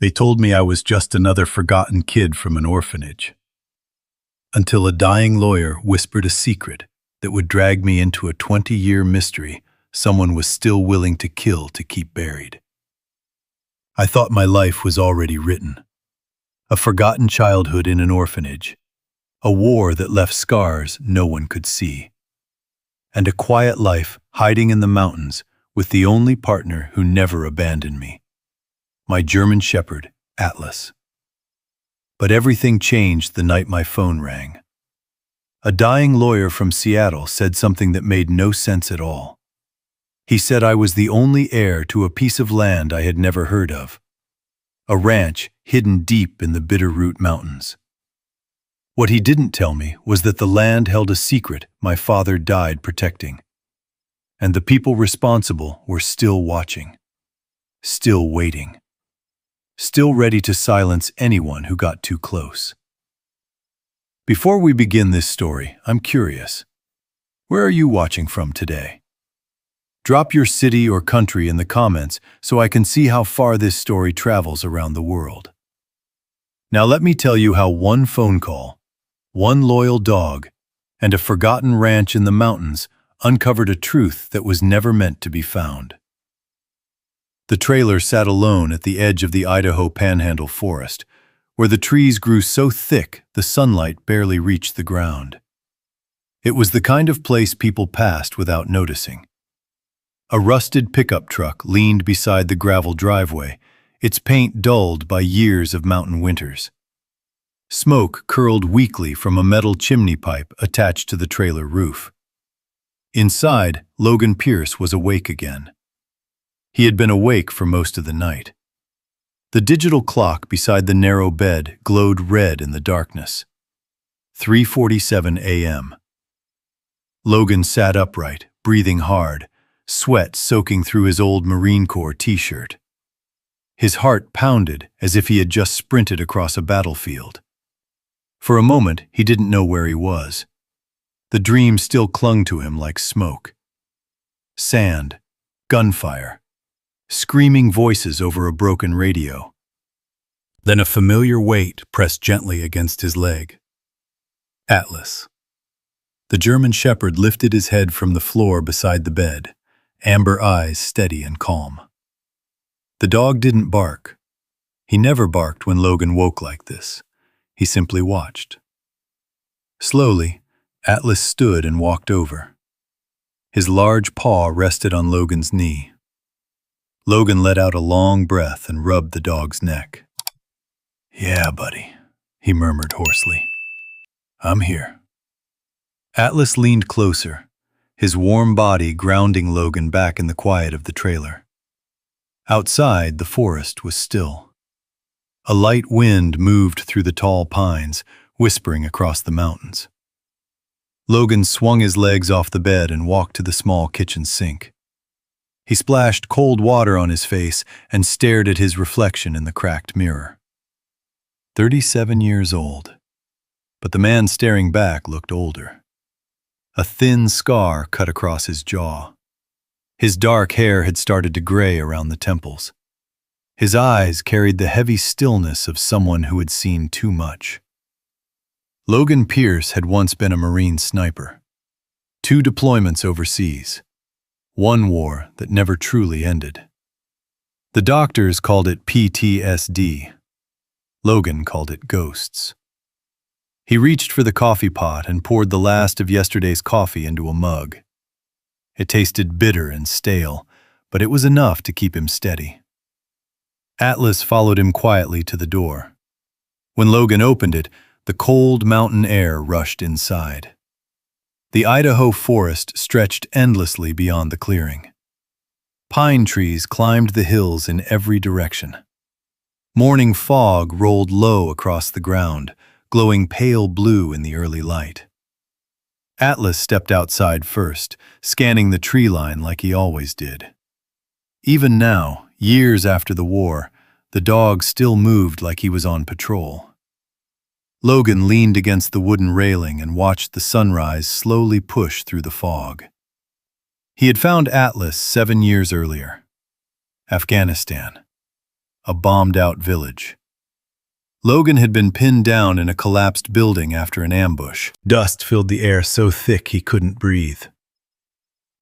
They told me I was just another forgotten kid from an orphanage. Until a dying lawyer whispered a secret that would drag me into a 20-year mystery someone was still willing to kill to keep buried. I thought my life was already written. A forgotten childhood in an orphanage, a war that left scars no one could see, and a quiet life hiding in the mountains with the only partner who never abandoned me, my German shepherd, Atlas. But everything changed the night my phone rang. A dying lawyer from Seattle said something that made no sense at all. He said I was the only heir to a piece of land I had never heard of, a ranch hidden deep in the Bitterroot Mountains. What he didn't tell me was that the land held a secret my father died protecting, and the people responsible were still watching, still waiting, still ready to silence anyone who got too close. Before we begin this story, I'm curious. Where are you watching from today? Drop your city or country in the comments so I can see how far this story travels around the world. Now let me tell you how one phone call, one loyal dog, and a forgotten ranch in the mountains uncovered a truth that was never meant to be found. The trailer sat alone at the edge of the Idaho Panhandle forest, where the trees grew so thick the sunlight barely reached the ground. It was the kind of place people passed without noticing. A rusted pickup truck leaned beside the gravel driveway, its paint dulled by years of mountain winters. Smoke curled weakly from a metal chimney pipe attached to the trailer roof. Inside, Logan Pierce was awake again. He had been awake for most of the night. The digital clock beside the narrow bed glowed red in the darkness. 3:47 a.m. Logan sat upright, breathing hard, sweat soaking through his old Marine Corps t-shirt. His heart pounded as if he had just sprinted across a battlefield. For a moment, he didn't know where he was. The dream still clung to him like smoke. Sand, gunfire, screaming voices over a broken radio. Then a familiar weight pressed gently against his leg. Atlas. The German shepherd lifted his head from the floor beside the bed, amber eyes steady and calm. The dog didn't bark. He never barked when Logan woke like this. He simply watched. Slowly, Atlas stood and walked over. His large paw rested on Logan's knee. Logan let out a long breath and rubbed the dog's neck. "Yeah, buddy," he murmured hoarsely. "I'm here." Atlas leaned closer, his warm body grounding Logan back in the quiet of the trailer. Outside, the forest was still. A light wind moved through the tall pines, whispering across the mountains. Logan swung his legs off the bed and walked to the small kitchen sink. He splashed cold water on his face and stared at his reflection in the cracked mirror. 37 years old. But the man staring back looked older. A thin scar cut across his jaw. His dark hair had started to gray around the temples. His eyes carried the heavy stillness of someone who had seen too much. Logan Pierce had once been a Marine sniper. 2 deployments overseas. 1 war that never truly ended. The doctors called it PTSD. Logan called it ghosts. He reached for the coffee pot and poured the last of yesterday's coffee into a mug. It tasted bitter and stale, but it was enough to keep him steady. Atlas followed him quietly to the door. When Logan opened it, the cold mountain air rushed inside. The Idaho forest stretched endlessly beyond the clearing. Pine trees climbed the hills in every direction. Morning fog rolled low across the ground, glowing pale blue in the early light. Atlas stepped outside first, scanning the tree line like he always did. Even now, years after the war, the dog still moved like he was on patrol. Logan leaned against the wooden railing and watched the sunrise slowly push through the fog. He had found Atlas 7 years earlier. Afghanistan. a bombed-out village. Logan had been pinned down in a collapsed building after an ambush. Dust filled the air so thick he couldn't breathe.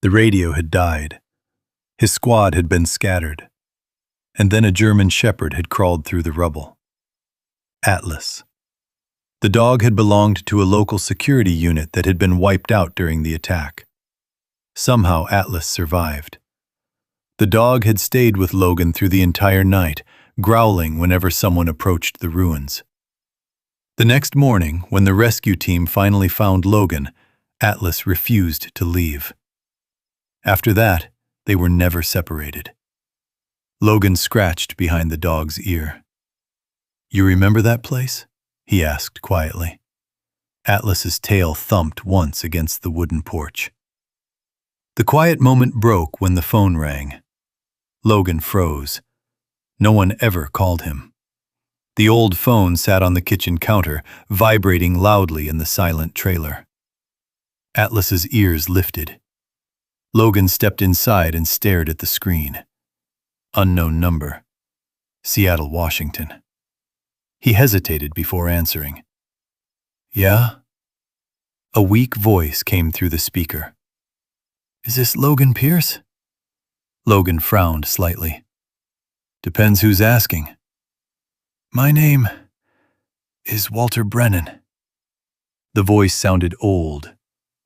The radio had died. His squad had been scattered. And then a German shepherd had crawled through the rubble. Atlas. The dog had belonged to a local security unit that had been wiped out during the attack. Somehow Atlas survived. The dog had stayed with Logan through the entire night, growling whenever someone approached the ruins. The next morning, when the rescue team finally found Logan, Atlas refused to leave. After that, they were never separated. Logan scratched behind the dog's ear. "You remember that place?" he asked quietly. Atlas's tail thumped once against the wooden porch. The quiet moment broke when the phone rang. Logan froze. No one ever called him. The old phone sat on the kitchen counter, vibrating loudly in the silent trailer. Atlas's ears lifted. Logan stepped inside and stared at the screen. Unknown number. Seattle, Washington. He hesitated before answering. "Yeah?" A weak voice came through the speaker. "Is this Logan Pierce?" Logan frowned slightly. "Depends who's asking." "My name is Walter Brennan." The voice sounded old,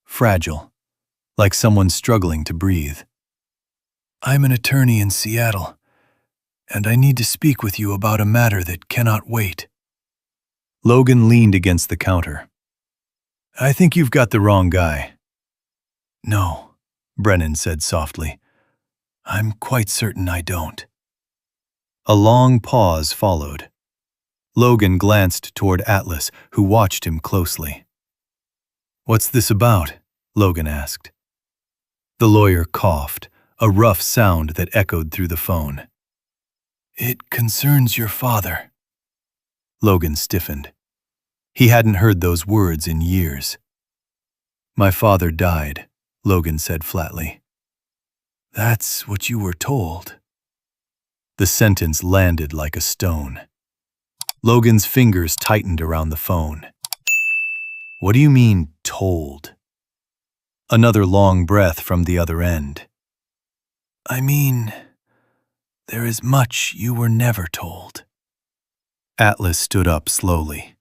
fragile, like someone struggling to breathe. "I'm an attorney in Seattle, and I need to speak with you about a matter that cannot wait." Logan leaned against the counter. "I think you've got the wrong guy." "No," Brennan said softly. "I'm quite certain I don't." A long pause followed. Logan glanced toward Atlas, who watched him closely. "What's this about?" Logan asked. The lawyer coughed, a rough sound that echoed through the phone. "It concerns your father." Logan stiffened. He hadn't heard those words in years. "My father died," Logan said flatly. "That's what you were told." The sentence landed like a stone. Logan's fingers tightened around the phone. "What do you mean, told?" Another long breath from the other end. "I mean, there is much you were never told." Atlas stood up slowly.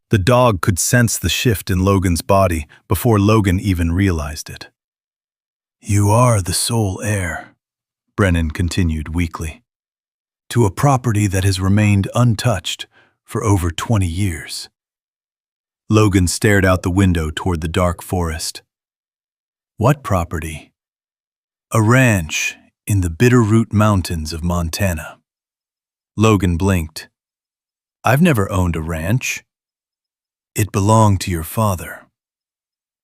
The dog could sense the shift in Logan's body before Logan even realized it. "You are the sole heir," Brennan continued weakly, "to a property that has remained untouched for over 20 years. Logan stared out the window toward the dark forest. "What property?" "A ranch in the Bitterroot Mountains of Montana." Logan blinked. "I've never owned a ranch." "It belonged to your father."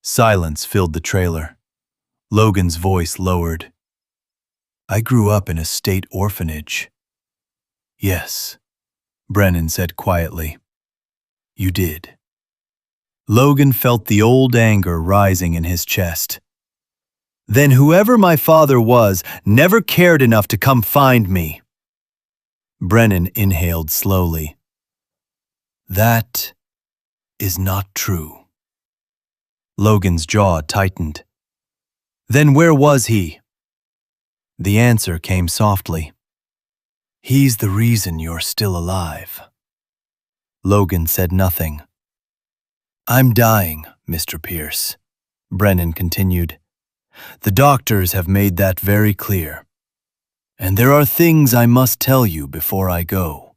Silence filled the trailer. Logan's voice lowered. "I grew up in a state orphanage." "Yes," Brennan said quietly. "You did." Logan felt the old anger rising in his chest. "Then whoever my father was never cared enough to come find me." Brennan inhaled slowly. "That is not true." Logan's jaw tightened. "Then where was he?" The answer came softly. "He's the reason you're still alive." Logan said nothing. "I'm dying, Mr. Pierce," Brennan continued. "The doctors have made that very clear. And there are things I must tell you before I go."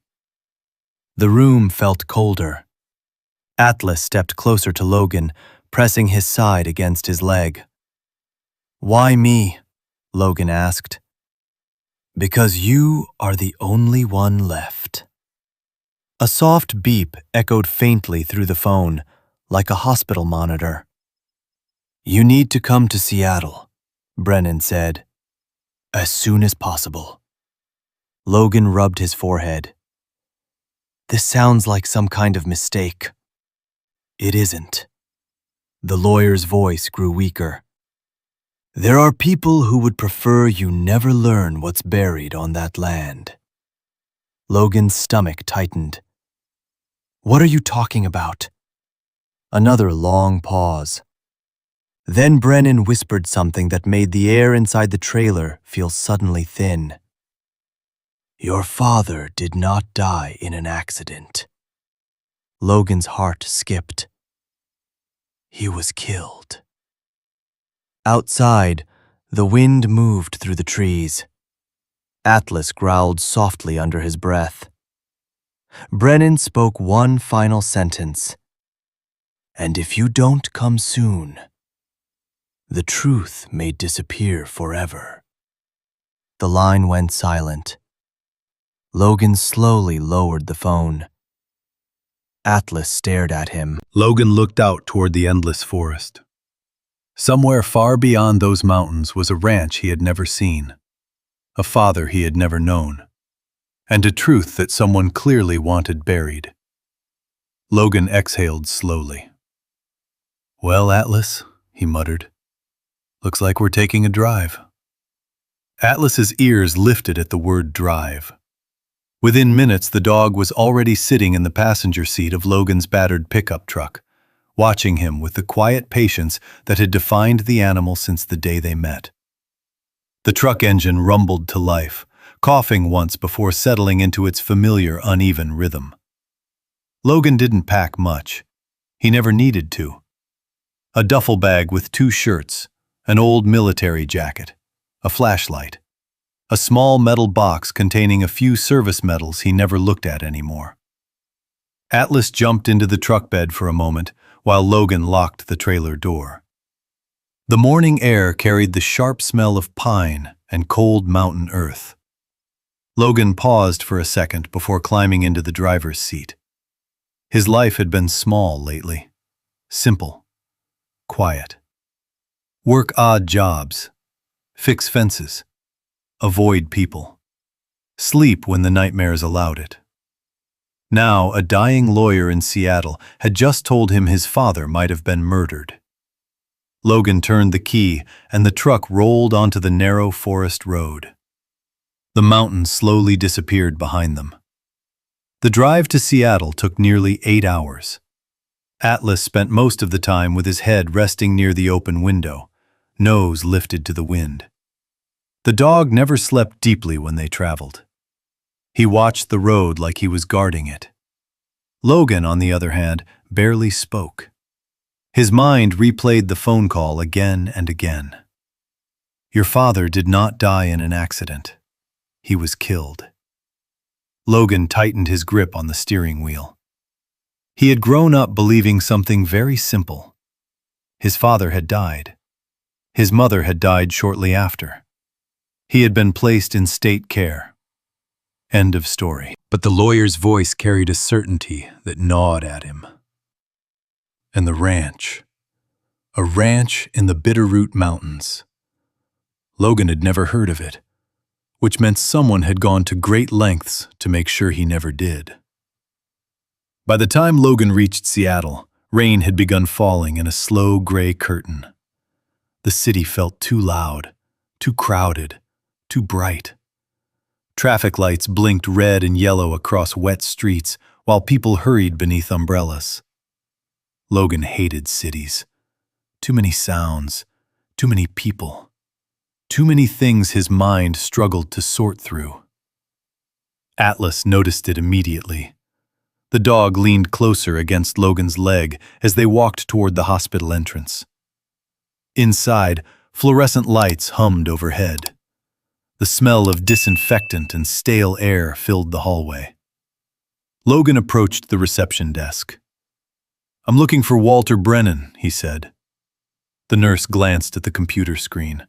The room felt colder. Atlas stepped closer to Logan, pressing his side against his leg. "Why me?" Logan asked. "Because you are the only one left." A soft beep echoed faintly through the phone, like a hospital monitor. "You need to come to Seattle," Brennan said. "As soon as possible." Logan rubbed his forehead. "This sounds like some kind of mistake." "It isn't." The lawyer's voice grew weaker. "There are people who would prefer you never learn what's buried on that land." Logan's stomach tightened. "What are you talking about?" Another long pause. Then Brennan whispered something that made the air inside the trailer feel suddenly thin. "Your father did not die in an accident." Logan's heart skipped. "He was killed." Outside, the wind moved through the trees. Atlas growled softly under his breath. Brennan spoke one final sentence. "And if you don't come soon, the truth may disappear forever." The line went silent. Logan slowly lowered the phone. Atlas stared at him. Logan looked out toward the endless forest. Somewhere far beyond those mountains was a ranch he had never seen, a father he had never known, and a truth that someone clearly wanted buried. Logan exhaled slowly. "Well, Atlas," he muttered, "looks like we're taking a drive." Atlas's ears lifted at the word drive. Within minutes, the dog was already sitting in the passenger seat of Logan's battered pickup truck, watching him with the quiet patience that had defined the animal since the day they met. The truck engine rumbled to life, coughing once before settling into its familiar, uneven rhythm. Logan didn't pack much. He never needed to. A duffel bag with 2 shirts, an old military jacket, a flashlight, a small metal box containing a few service medals he never looked at anymore. Atlas jumped into the truck bed for a moment while Logan locked the trailer door. The morning air carried the sharp smell of pine and cold mountain earth. Logan paused for a second before climbing into the driver's seat. His life had been small lately, simple, quiet. Work odd jobs, fix fences, avoid people, sleep when the nightmares allowed it. Now, a dying lawyer in Seattle had just told him his father might have been murdered. Logan turned the key, and the truck rolled onto the narrow forest road. The mountains slowly disappeared behind them. The drive to Seattle took nearly 8 hours. Atlas spent most of the time with his head resting near the open window, nose lifted to the wind. The dog never slept deeply when they traveled. He watched the road like he was guarding it. Logan, on the other hand, barely spoke. His mind replayed the phone call again and again. "Your father did not die in an accident. He was killed." Logan tightened his grip on the steering wheel. He had grown up believing something very simple. His father had died. His mother had died shortly after. He had been placed in state care. End of story. But the lawyer's voice carried a certainty that gnawed at him. And the ranch. A ranch in the Bitterroot Mountains. Logan had never heard of it, which meant someone had gone to great lengths to make sure he never did. By the time Logan reached Seattle, rain had begun falling in a slow gray curtain. The city felt too loud, too crowded, too bright. Traffic lights blinked red and yellow across wet streets while people hurried beneath umbrellas. Logan hated cities. Too many sounds, too many people, too many things his mind struggled to sort through. Atlas noticed it immediately. The dog leaned closer against Logan's leg as they walked toward the hospital entrance. Inside, fluorescent lights hummed overhead. The smell of disinfectant and stale air filled the hallway. Logan approached the reception desk. "I'm looking for Walter Brennan," he said. The nurse glanced at the computer screen.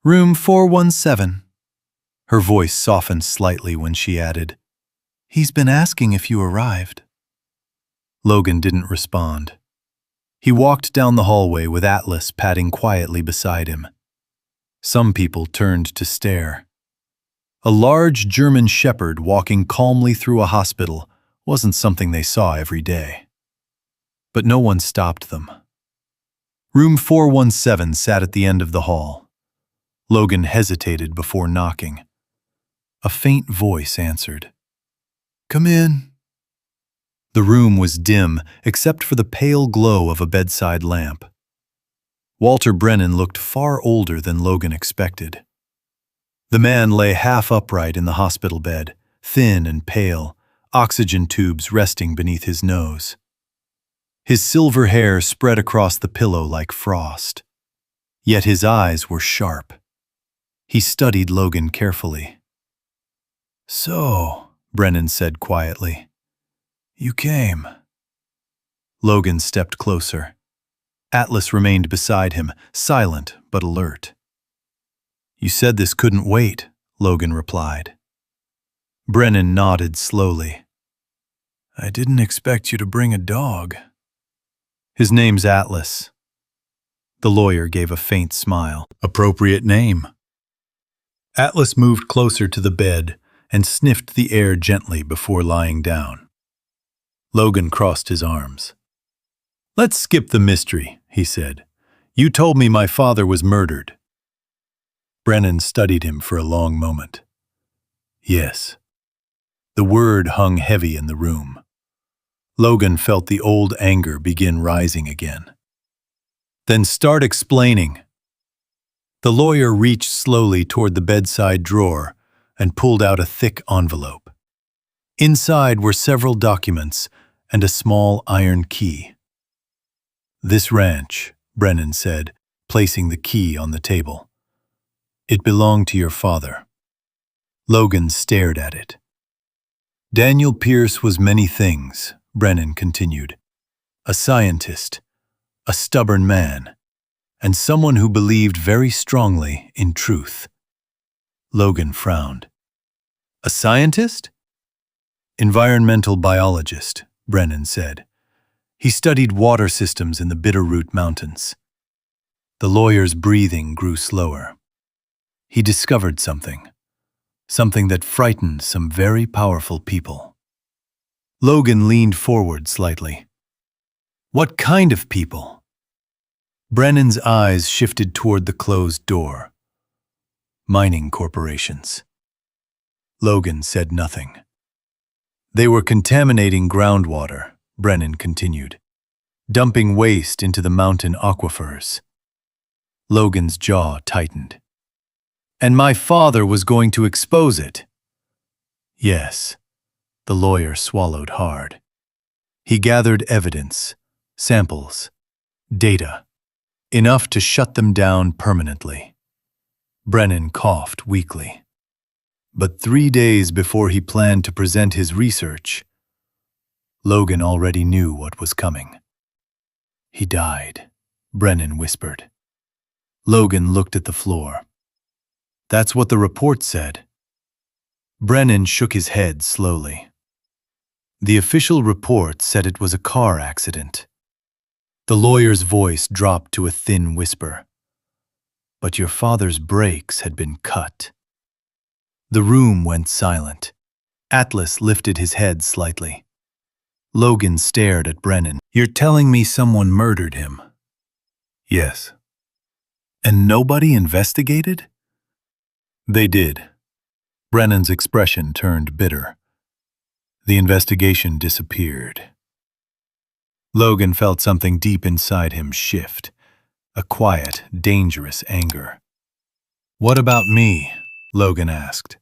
"Room 417. Her voice softened slightly when she added, "He's been asking if you arrived." Logan didn't respond. He walked down the hallway with Atlas padding quietly beside him. Some people turned to stare. A large German shepherd walking calmly through a hospital wasn't something they saw every day. But no one stopped them. Room 417 sat at the end of the hall. Logan hesitated before knocking. A faint voice answered. Come in. The room was dim except for the pale glow of a bedside lamp. Walter Brennan looked far older than Logan expected. The man lay half upright in the hospital bed, thin and pale, oxygen tubes resting beneath his nose. His silver hair spread across the pillow like frost. Yet his eyes were sharp. He studied Logan carefully. "So," Brennan said quietly, "you came." Logan stepped closer. Atlas remained beside him, silent but alert. "You said this couldn't wait," Logan replied. Brennan nodded slowly. "I didn't expect you to bring a dog." "His name's Atlas." The lawyer gave a faint smile. "Appropriate name." Atlas moved closer to the bed and sniffed the air gently before lying down. Logan crossed his arms. "Let's skip the mystery," he said. "You told me my father was murdered." Brennan studied him for a long moment. "Yes." The word hung heavy in the room. Logan felt the old anger begin rising again. "Then start explaining." The lawyer reached slowly toward the bedside drawer and pulled out a thick envelope. Inside were several documents and a small iron key. "This ranch," Brennan said, placing the key on the table. "It belonged to your father." Logan stared at it. "Daniel Pierce was many things," Brennan continued. "A scientist, a stubborn man, and someone who believed very strongly in truth." Logan frowned. "A scientist?" "Environmental biologist," Brennan said. "He studied water systems in the Bitterroot Mountains." The lawyer's breathing grew slower. "He discovered something that frightened some very powerful people." Logan leaned forward slightly. "What kind of people?" Brennan's eyes shifted toward the closed door. "Mining corporations." Logan said nothing. "They were contaminating groundwater," Brennan continued, "dumping waste into the mountain aquifers." Logan's jaw tightened. "And my father was going to expose it." "Yes." The lawyer swallowed hard. "He gathered evidence, samples, data, enough to shut them down permanently." Brennan coughed weakly. "But 3 days before he planned to present his research, Logan already knew what was coming." "He died," Brennan whispered. Logan looked at the floor. "That's what the report said." Brennan shook his head slowly. "The official report said it was a car accident." The lawyer's voice dropped to a thin whisper. "But your father's brakes had been cut." The room went silent. Atlas lifted his head slightly. Logan stared at Brennan. "You're telling me someone murdered him?" "Yes." "And nobody investigated?" "They did." Brennan's expression turned bitter. "The investigation disappeared." Logan felt something deep inside him shift, a quiet, dangerous anger. "What about me?" Logan asked.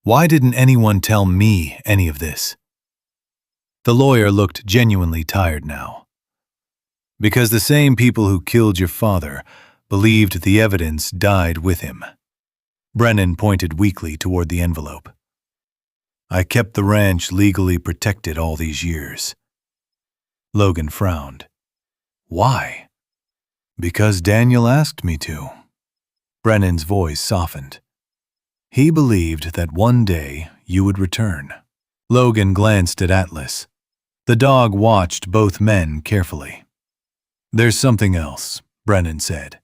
"Why didn't anyone tell me any of this?" The lawyer looked genuinely tired now. "Because the same people who killed your father believed the evidence died with him." Brennan pointed weakly toward the envelope. "I kept the ranch legally protected all these years." Logan frowned. "Why?" "Because Daniel asked me to." Brennan's voice softened. "He believed that one day you would return." Logan glanced at Atlas. The dog watched both men carefully. "There's something else," Brennan said.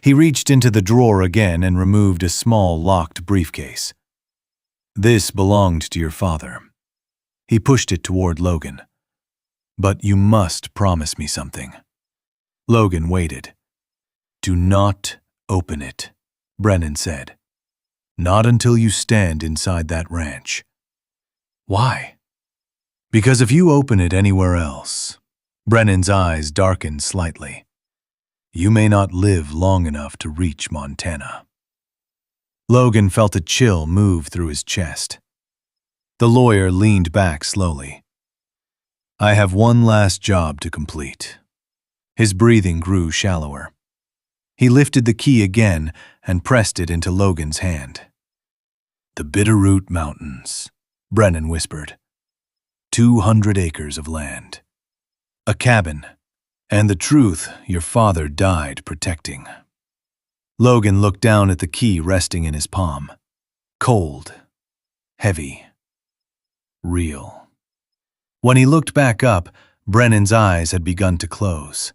He reached into the drawer again and removed a small locked briefcase. "This belonged to your father." He pushed it toward Logan. "But you must promise me something." Logan waited. "Do not open it," Brennan said. "Not until you stand inside that ranch." Why? Because if you open it anywhere else, Brennan's eyes darkened slightly. You may not live long enough to reach Montana. Logan felt a chill move through his chest. The lawyer leaned back slowly. I have one last job to complete. His breathing grew shallower. He lifted the key again and pressed it into Logan's hand. The Bitterroot Mountains, Brennan whispered. 200 acres of land. A cabin, and the truth your father died protecting. Logan looked down at the key resting in his palm. Cold, heavy, real. When he looked back up, Brennan's eyes had begun to close.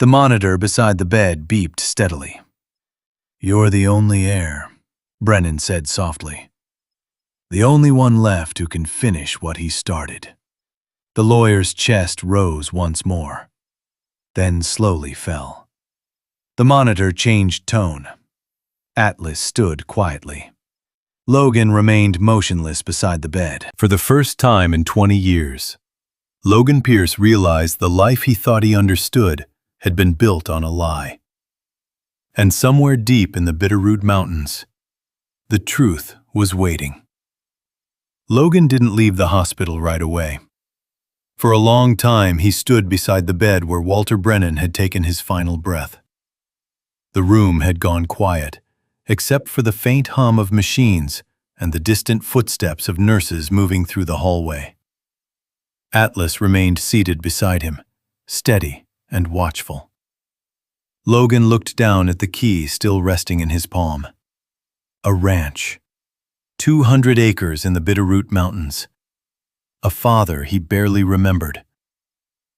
The monitor beside the bed beeped steadily. You're the only heir, Brennan said softly. The only one left who can finish what he started. The lawyer's chest rose once more, then slowly fell. The monitor changed tone. Atlas stood quietly. Logan remained motionless beside the bed. For the first time in 20 years, Logan Pierce realized the life he thought he understood had been built on a lie. And somewhere deep in the Bitterroot Mountains, the truth was waiting. Logan didn't leave the hospital right away. For a long time, he stood beside the bed where Walter Brennan had taken his final breath. The room had gone quiet, except for the faint hum of machines and the distant footsteps of nurses moving through the hallway. Atlas remained seated beside him, steady and watchful. Logan looked down at the key still resting in his palm. A ranch. 200 acres in the Bitterroot Mountains. A father he barely remembered.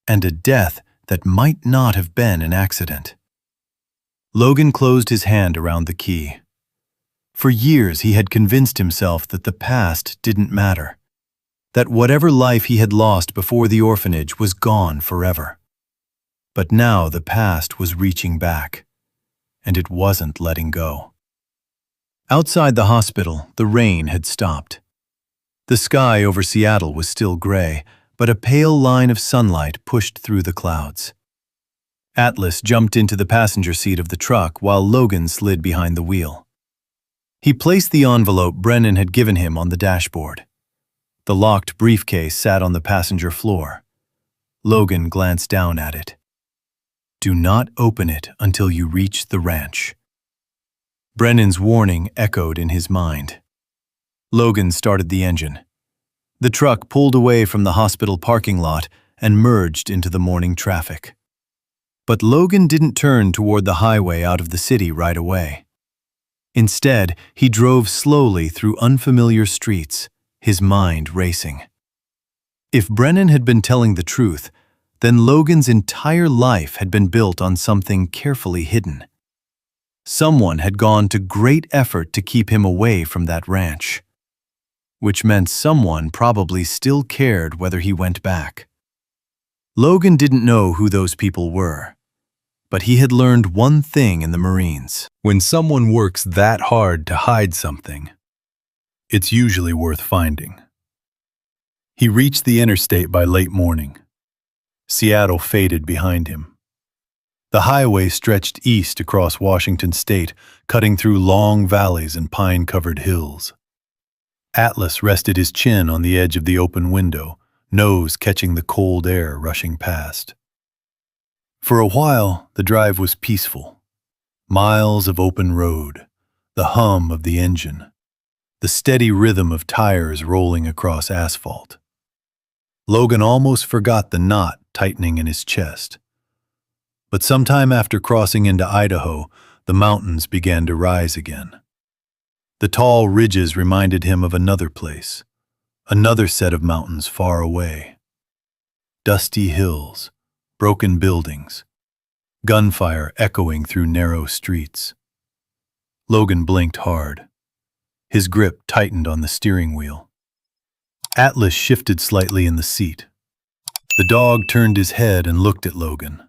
And a death that might not have been an accident. Logan closed his hand around the key. For years he had convinced himself that the past didn't matter, that whatever life he had lost before the orphanage was gone forever. But now the past was reaching back, and it wasn't letting go. Outside the hospital, the rain had stopped. The sky over Seattle was still gray, but a pale line of sunlight pushed through the clouds. Atlas jumped into the passenger seat of the truck while Logan slid behind the wheel. He placed the envelope Brennan had given him on the dashboard. The locked briefcase sat on the passenger floor. Logan glanced down at it. Do not open it until you reach the ranch. Brennan's warning echoed in his mind. Logan started the engine. The truck pulled away from the hospital parking lot and merged into the morning traffic. But Logan didn't turn toward the highway out of the city right away. Instead, he drove slowly through unfamiliar streets, his mind racing. If Brennan had been telling the truth, then Logan's entire life had been built on something carefully hidden. Someone had gone to great effort to keep him away from that ranch, which meant someone probably still cared whether he went back. Logan didn't know who those people were, but he had learned one thing in the Marines. When someone works that hard to hide something, it's usually worth finding. He reached the interstate by late morning. Seattle faded behind him. The highway stretched east across Washington state, cutting through long valleys and pine-covered hills. Atlas rested his chin on the edge of the open window, nose catching the cold air rushing past. For a while, the drive was peaceful. Miles of open road, the hum of the engine, the steady rhythm of tires rolling across asphalt. Logan almost forgot the knot tightening in his chest. But sometime after crossing into Idaho, the mountains began to rise again. The tall ridges reminded him of another place, another set of mountains far away. Dusty hills, broken buildings, gunfire echoing through narrow streets. Logan blinked hard. His grip tightened on the steering wheel. Atlas shifted slightly in the seat. The dog turned his head and looked at Logan.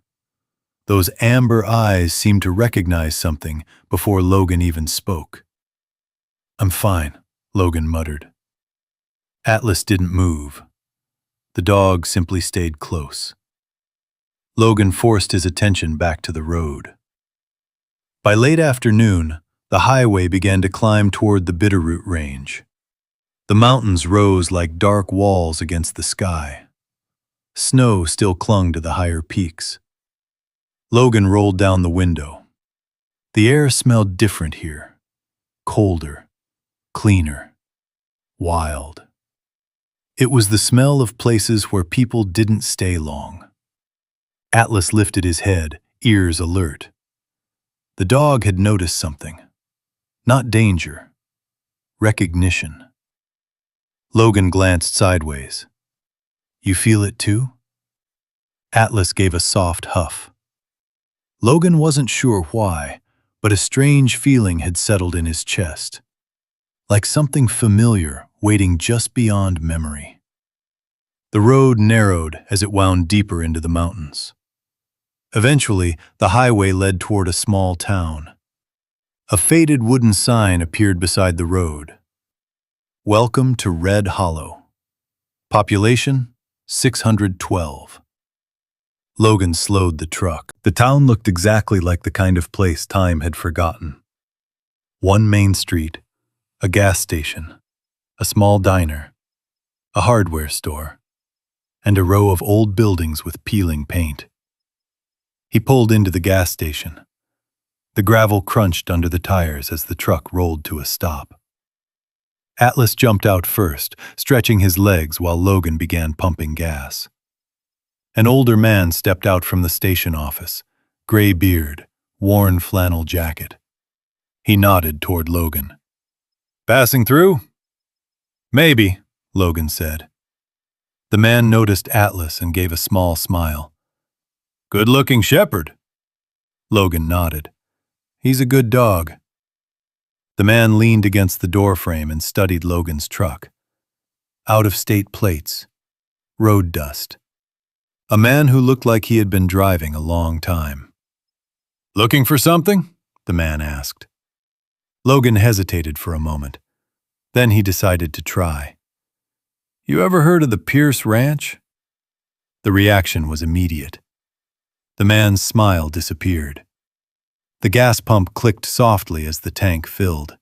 Those amber eyes seemed to recognize something before Logan even spoke. I'm fine, Logan muttered. Atlas didn't move. The dog simply stayed close. Logan forced his attention back to the road. By late afternoon, the highway began to climb toward the Bitterroot Range. The mountains rose like dark walls against the sky. Snow still clung to the higher peaks. Logan rolled down the window. The air smelled different here. Colder, cleaner, wild. It was the smell of places where people didn't stay long. Atlas lifted his head, ears alert. The dog had noticed something. Not danger. Recognition. Logan glanced sideways. You feel it too? Atlas gave a soft huff. Logan wasn't sure why, but a strange feeling had settled in his chest. Like something familiar waiting just beyond memory. The road narrowed as it wound deeper into the mountains. Eventually, the highway led toward a small town. A faded wooden sign appeared beside the road. Welcome to Red Hollow. Population, 612. Logan slowed the truck. The town looked exactly like the kind of place time had forgotten. One main street, a gas station, a small diner, a hardware store, and a row of old buildings with peeling paint. He pulled into the gas station. The gravel crunched under the tires as the truck rolled to a stop. Atlas jumped out first, stretching his legs while Logan began pumping gas. An older man stepped out from the station office, gray beard, worn flannel jacket. He nodded toward Logan. Passing through? Maybe, Logan said. The man noticed Atlas and gave a small smile. Good-looking shepherd. Logan nodded. He's a good dog. The man leaned against the doorframe and studied Logan's truck. Out-of-state plates. Road dust. A man who looked like he had been driving a long time. Looking for something? The man asked. Logan hesitated for a moment. Then he decided to try. You ever heard of the Pierce Ranch? The reaction was immediate. The man's smile disappeared. The gas pump clicked softly as the tank filled.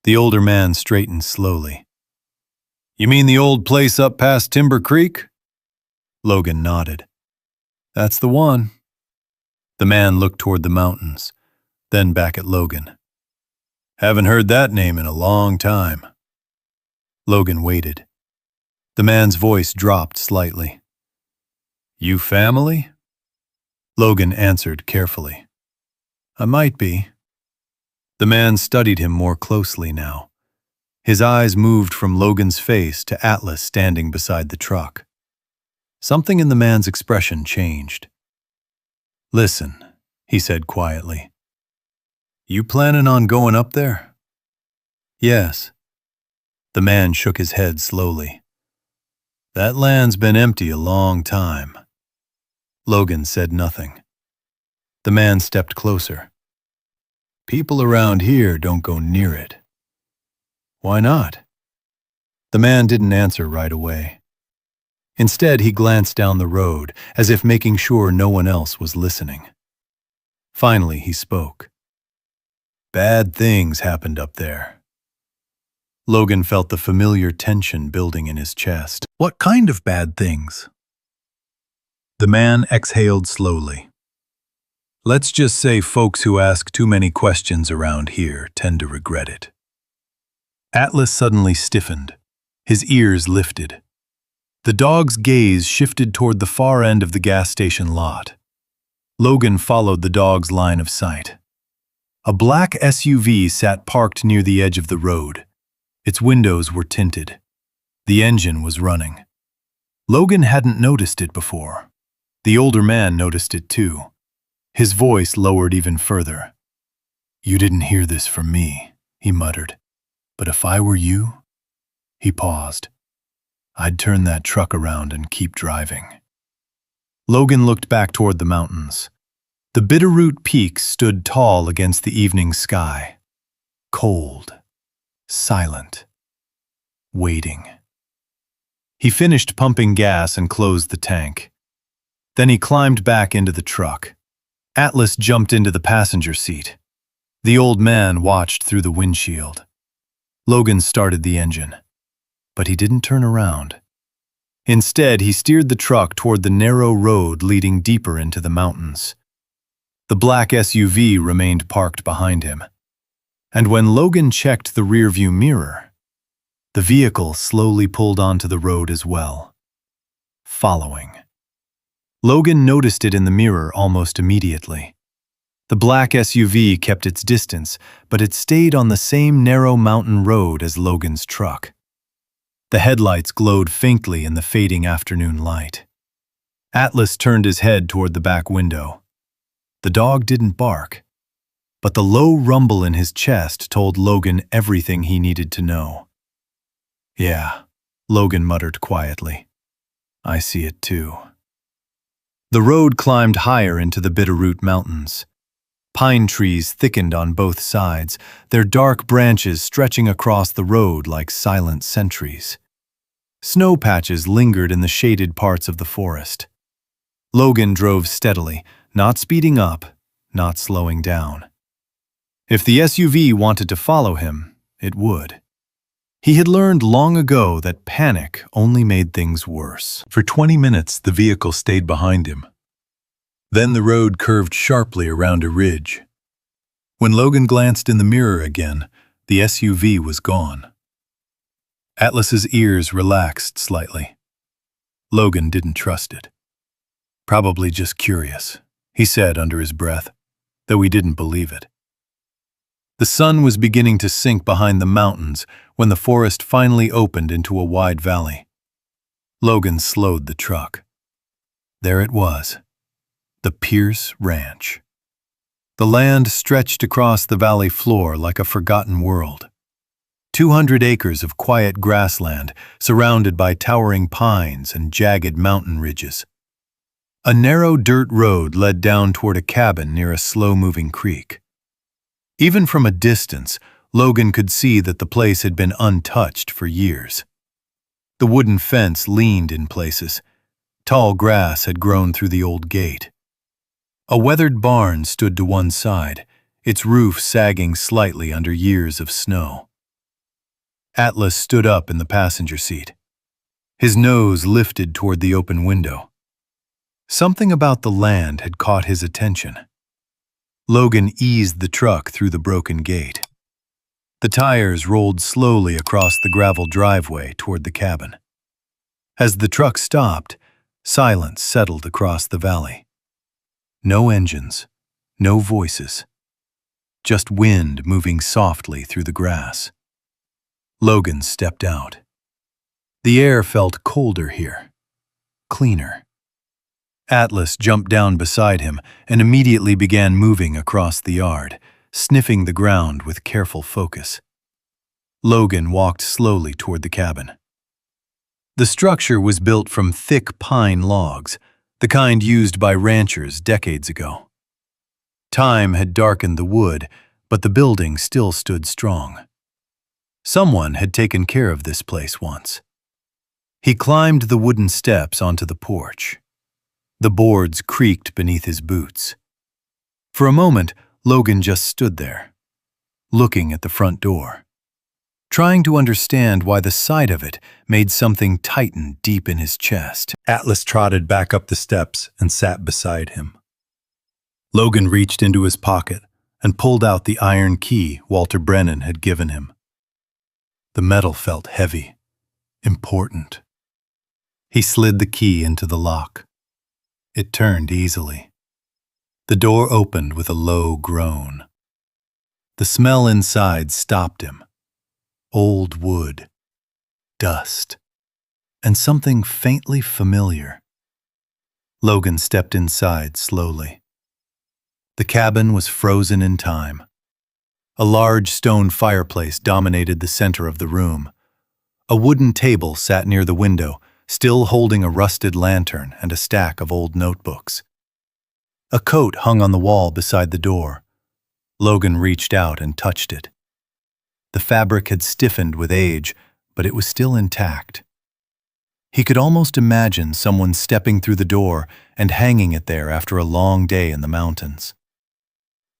The older man straightened slowly. You mean the old place up past Timber Creek? Logan nodded. That's the one. The man looked toward the mountains, then back at Logan. Haven't heard that name in a long time. Logan waited. The man's voice dropped slightly. You family? Logan answered carefully. I might be. The man studied him more closely now. His eyes moved from Logan's face to Atlas standing beside the truck. Something in the man's expression changed. Listen, he said quietly. You planning on going up there? Yes. The man shook his head slowly. That land's been empty a long time. Logan said nothing. The man stepped closer. People around here don't go near it. Why not? The man didn't answer right away. Instead, he glanced down the road, as if making sure no one else was listening. Finally, he spoke. Bad things happened up there. Logan felt the familiar tension building in his chest. What kind of bad things? The man exhaled slowly. Let's just say folks who ask too many questions around here tend to regret it. Atlas suddenly stiffened. His ears lifted. The dog's gaze shifted toward the far end of the gas station lot. Logan followed the dog's line of sight. A black SUV sat parked near the edge of the road. Its windows were tinted. The engine was running. Logan hadn't noticed it before. The older man noticed it too. His voice lowered even further. You didn't hear this from me, he muttered. But if I were you, he paused. I'd turn that truck around and keep driving. Logan looked back toward the mountains. The Bitterroot peaks stood tall against the evening sky. Cold. Silent. Waiting. He finished pumping gas and closed the tank. Then he climbed back into the truck. Atlas jumped into the passenger seat. The old man watched through the windshield. Logan started the engine, but he didn't turn around. Instead, he steered the truck toward the narrow road leading deeper into the mountains. The black SUV remained parked behind him. And when Logan checked the rearview mirror, the vehicle slowly pulled onto the road as well, following. Logan noticed it in the mirror almost immediately. The black SUV kept its distance, but it stayed on the same narrow mountain road as Logan's truck. The headlights glowed faintly in the fading afternoon light. Atlas turned his head toward the back window. The dog didn't bark, but the low rumble in his chest told Logan everything he needed to know. "Yeah," Logan muttered quietly. "I see it too." The road climbed higher into the Bitterroot Mountains. Pine trees thickened on both sides, their dark branches stretching across the road like silent sentries. Snow patches lingered in the shaded parts of the forest. Logan drove steadily, not speeding up, not slowing down. If the SUV wanted to follow him, it would. He had learned long ago that panic only made things worse. For 20 minutes, the vehicle stayed behind him. Then the road curved sharply around a ridge. When Logan glanced in the mirror again, the SUV was gone. Atlas's ears relaxed slightly. Logan didn't trust it. "Probably just curious," he said under his breath, though he didn't believe it. The sun was beginning to sink behind the mountains when the forest finally opened into a wide valley. Logan slowed the truck. There it was, the Pierce Ranch. The land stretched across the valley floor like a forgotten world. 200 acres of quiet grassland surrounded by towering pines and jagged mountain ridges. A narrow dirt road led down toward a cabin near a slow-moving creek. Even from a distance, Logan could see that the place had been untouched for years. The wooden fence leaned in places. Tall grass had grown through the old gate. A weathered barn stood to one side, its roof sagging slightly under years of snow. Atlas stood up in the passenger seat. His nose lifted toward the open window. Something about the land had caught his attention. Logan eased the truck through the broken gate. The tires rolled slowly across the gravel driveway toward the cabin. As the truck stopped, silence settled across the valley. No engines, no voices, just wind moving softly through the grass. Logan stepped out. The air felt colder here, cleaner. Atlas jumped down beside him and immediately began moving across the yard, sniffing the ground with careful focus. Logan walked slowly toward the cabin. The structure was built from thick pine logs, the kind used by ranchers decades ago. Time had darkened the wood, but the building still stood strong. Someone had taken care of this place once. He climbed the wooden steps onto the porch. The boards creaked beneath his boots. For a moment, Logan just stood there, looking at the front door, trying to understand why the sight of it made something tighten deep in his chest. Atlas trotted back up the steps and sat beside him. Logan reached into his pocket and pulled out the iron key Walter Brennan had given him. The metal felt heavy, important. He slid the key into the lock. It turned easily. The door opened with a low groan. The smell inside stopped him. Old wood, dust, and something faintly familiar. Logan stepped inside slowly. The cabin was frozen in time. A large stone fireplace dominated the center of the room. A wooden table sat near the window, still holding a rusted lantern and a stack of old notebooks. A coat hung on the wall beside the door. Logan reached out and touched it. The fabric had stiffened with age, but it was still intact. He could almost imagine someone stepping through the door and hanging it there after a long day in the mountains.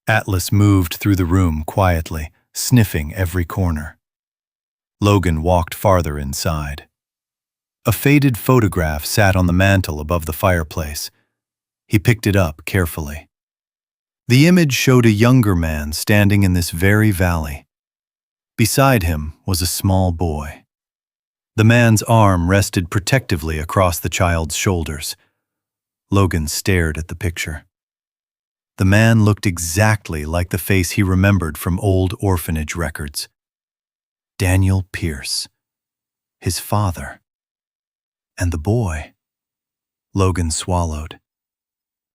Atlas moved through the room quietly, sniffing every corner. Logan walked farther inside. A faded photograph sat on the mantel above the fireplace. He picked it up carefully. The image showed a younger man standing in this very valley. Beside him was a small boy. The man's arm rested protectively across the child's shoulders. Logan stared at the picture. The man looked exactly like the face he remembered from old orphanage records. Daniel Pierce, his father. And the boy. Logan swallowed.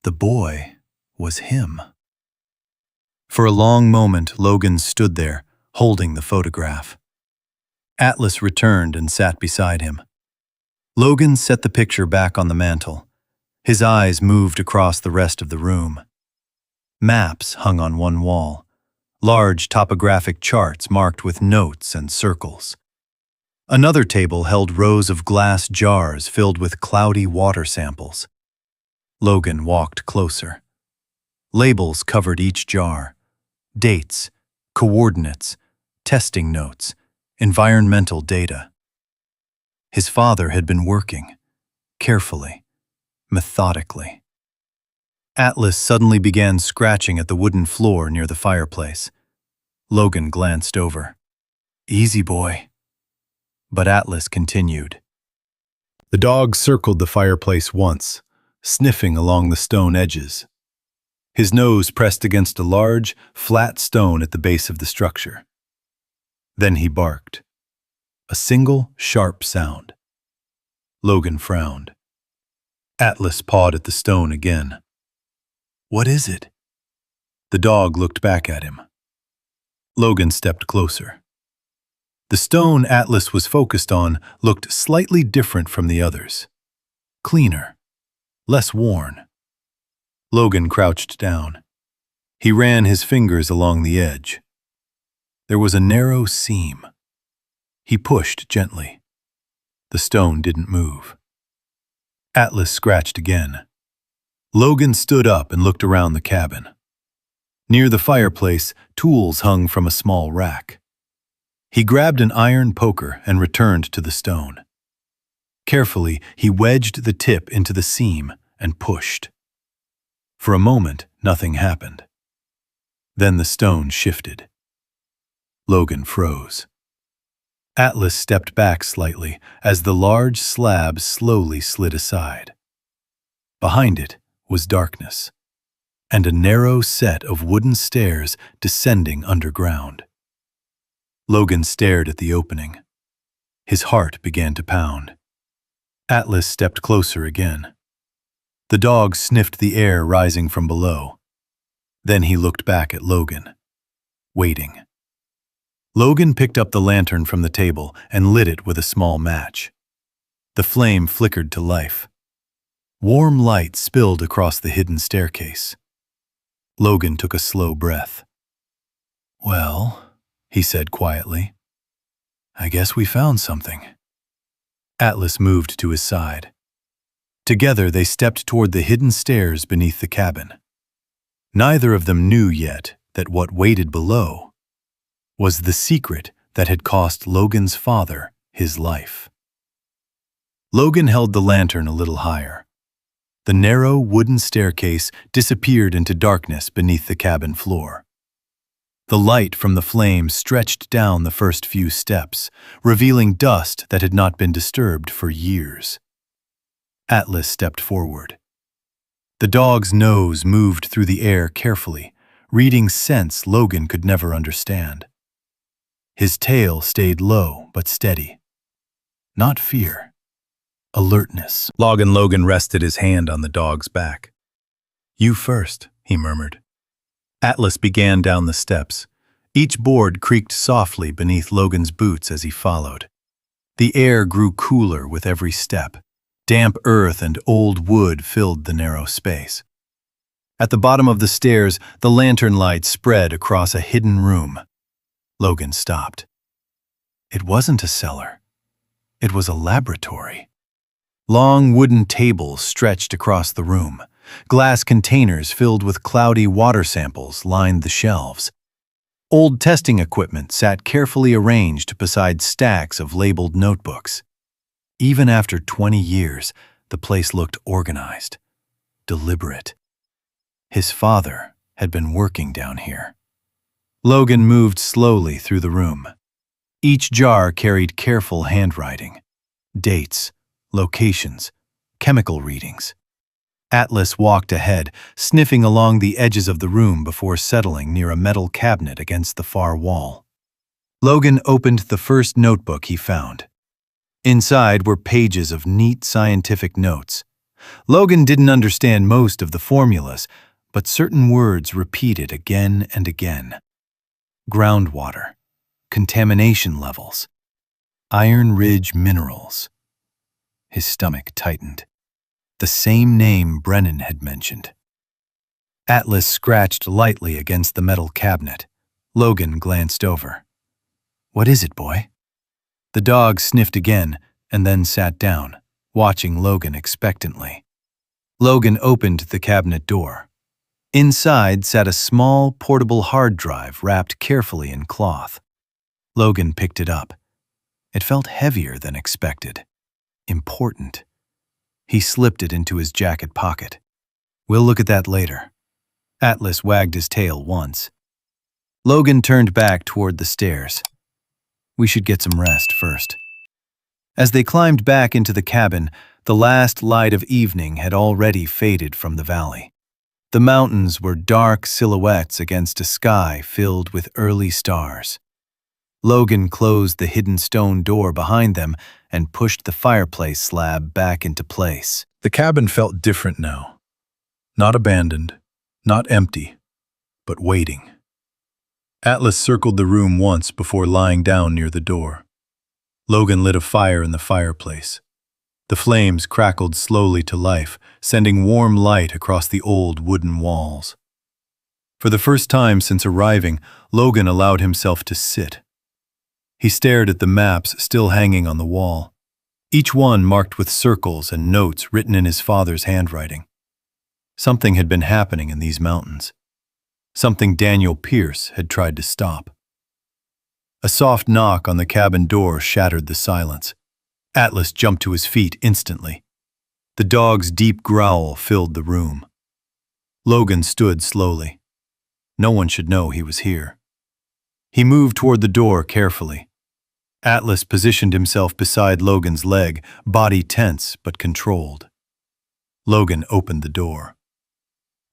The boy was him. For a long moment, Logan stood there, holding the photograph. Atlas returned and sat beside him. Logan set the picture back on the mantel. His eyes moved across the rest of the room. Maps hung on one wall, large topographic charts marked with notes and circles. Another table held rows of glass jars filled with cloudy water samples. Logan walked closer. Labels covered each jar. Dates, coordinates, testing notes, environmental data. His father had been working, carefully, methodically. Atlas suddenly began scratching at the wooden floor near the fireplace. Logan glanced over. "Easy, boy." But Atlas continued. The dog circled the fireplace once, sniffing along the stone edges. His nose pressed against a large, flat stone at the base of the structure. Then he barked. A single, sharp sound. Logan frowned. Atlas pawed at the stone again. "What is it?" The dog looked back at him. Logan stepped closer. The stone Atlas was focused on looked slightly different from the others. Cleaner, less worn. Logan crouched down. He ran his fingers along the edge. There was a narrow seam. He pushed gently. The stone didn't move. Atlas scratched again. Logan stood up and looked around the cabin. Near the fireplace, tools hung from a small rack. He grabbed an iron poker and returned to the stone. Carefully, he wedged the tip into the seam and pushed. For a moment, nothing happened. Then the stone shifted. Logan froze. Atlas stepped back slightly as the large slab slowly slid aside. Behind it was darkness, and a narrow set of wooden stairs descending underground. Logan stared at the opening. His heart began to pound. Atlas stepped closer again. The dog sniffed the air rising from below. Then he looked back at Logan, waiting. Logan picked up the lantern from the table and lit it with a small match. The flame flickered to life. Warm light spilled across the hidden staircase. Logan took a slow breath. "Well," he said quietly, "I guess we found something." Atlas moved to his side. Together they stepped toward the hidden stairs beneath the cabin. Neither of them knew yet that what waited below was the secret that had cost Logan's father his life. Logan held the lantern a little higher. The narrow wooden staircase disappeared into darkness beneath the cabin floor. The light from the flame stretched down the first few steps, revealing dust that had not been disturbed for years. Atlas stepped forward. The dog's nose moved through the air carefully, reading scents Logan could never understand. His tail stayed low but steady. Not fear. Alertness. Logan rested his hand on the dog's back. "You first," he murmured. Atlas began down the steps. Each board creaked softly beneath Logan's boots as he followed. The air grew cooler with every step. Damp earth and old wood filled the narrow space. At the bottom of the stairs, the lantern light spread across a hidden room. Logan stopped. It wasn't a cellar. It was a laboratory. Long wooden tables stretched across the room. Glass containers filled with cloudy water samples lined the shelves. Old testing equipment sat carefully arranged beside stacks of labeled notebooks. Even after 20 years, the place looked organized, deliberate. His father had been working down here. Logan moved slowly through the room. Each jar carried careful handwriting, dates, locations, chemical readings. Atlas walked ahead, sniffing along the edges of the room before settling near a metal cabinet against the far wall. Logan opened the first notebook he found. Inside were pages of neat scientific notes. Logan didn't understand most of the formulas, but certain words repeated again and again. Groundwater, contamination levels, Iron Ridge minerals. His stomach tightened. The same name Brennan had mentioned. Atlas scratched lightly against the metal cabinet. Logan glanced over. "What is it, boy?" The dog sniffed again and then sat down, watching Logan expectantly. Logan opened the cabinet door. Inside sat a small, portable hard drive wrapped carefully in cloth. Logan picked it up. It felt heavier than expected. Important. He slipped it into his jacket pocket. "We'll look at that later." Atlas wagged his tail once. Logan turned back toward the stairs. "We should get some rest first." As they climbed back into the cabin, the last light of evening had already faded from the valley. The mountains were dark silhouettes against a sky filled with early stars. Logan closed the hidden stone door behind them and pushed the fireplace slab back into place. The cabin felt different now. Not abandoned, not empty, but waiting. Atlas circled the room once before lying down near the door. Logan lit a fire in the fireplace. The flames crackled slowly to life, sending warm light across the old wooden walls. For the first time since arriving, Logan allowed himself to sit. He stared at the maps still hanging on the wall, each one marked with circles and notes written in his father's handwriting. Something had been happening in these mountains. Something Daniel Pierce had tried to stop. A soft knock on the cabin door shattered the silence. Atlas jumped to his feet instantly. The dog's deep growl filled the room. Logan stood slowly. No one should know he was here. He moved toward the door carefully. Atlas positioned himself beside Logan's leg, body tense but controlled. Logan opened the door.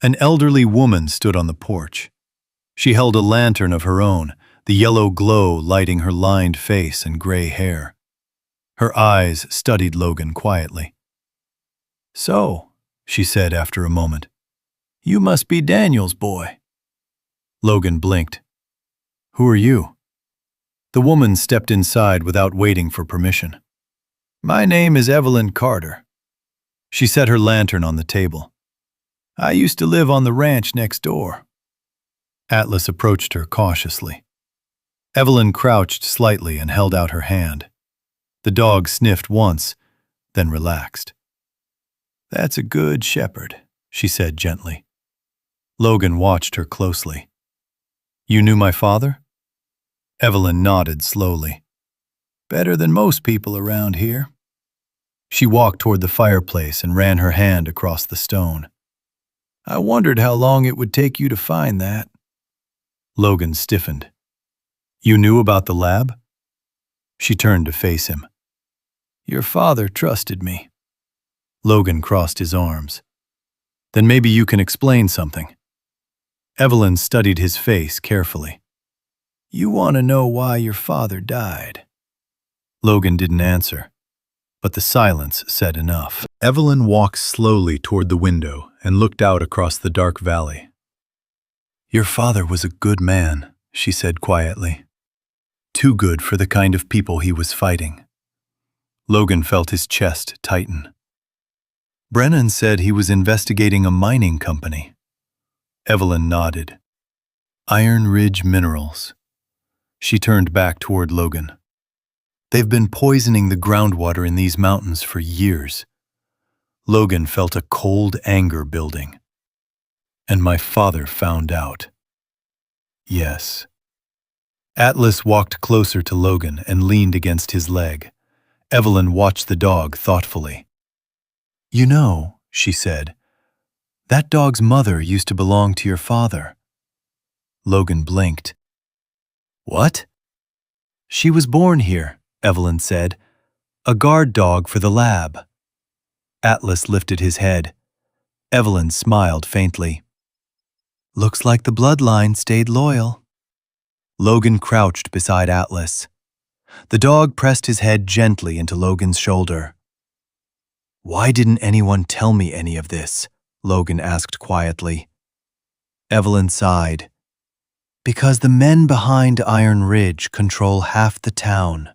An elderly woman stood on the porch. She held a lantern of her own, the yellow glow lighting her lined face and gray hair. Her eyes studied Logan quietly. "So," she said after a moment, "you must be Daniel's boy." Logan blinked. "Who are you?" The woman stepped inside without waiting for permission. "My name is Evelyn Carter." She set her lantern on the table. "I used to live on the ranch next door." Atlas approached her cautiously. Evelyn crouched slightly and held out her hand. The dog sniffed once, then relaxed. "That's a good shepherd," she said gently. Logan watched her closely. "You knew my father?" Evelyn nodded slowly. "Better than most people around here." She walked toward the fireplace and ran her hand across the stone. "I wondered how long it would take you to find that." Logan stiffened. "You knew about the lab?" She turned to face him. "Your father trusted me." Logan crossed his arms. "Then maybe you can explain something." Evelyn studied his face carefully. "You want to know why your father died?" Logan didn't answer, but the silence said enough. Evelyn walked slowly toward the window and looked out across the dark valley. "Your father was a good man," she said quietly. "Too good for the kind of people he was fighting." Logan felt his chest tighten. "Brennan said he was investigating a mining company." Evelyn nodded. "Iron Ridge minerals." She turned back toward Logan. "They've been poisoning the groundwater in these mountains for years. Logan felt a cold anger building. And my father found out. Yes. Atlas walked closer to Logan and leaned against his leg. Evelyn watched the dog thoughtfully. You know, she said, that dog's mother used to belong to your father. Logan blinked. What? She was born here, Evelyn said. A guard dog for the lab. Atlas lifted his head. Evelyn smiled faintly. Looks like the bloodline stayed loyal. Logan crouched beside Atlas. The dog pressed his head gently into Logan's shoulder. Why didn't anyone tell me any of this? Logan asked quietly. Evelyn sighed. Because the men behind Iron Ridge control half the town.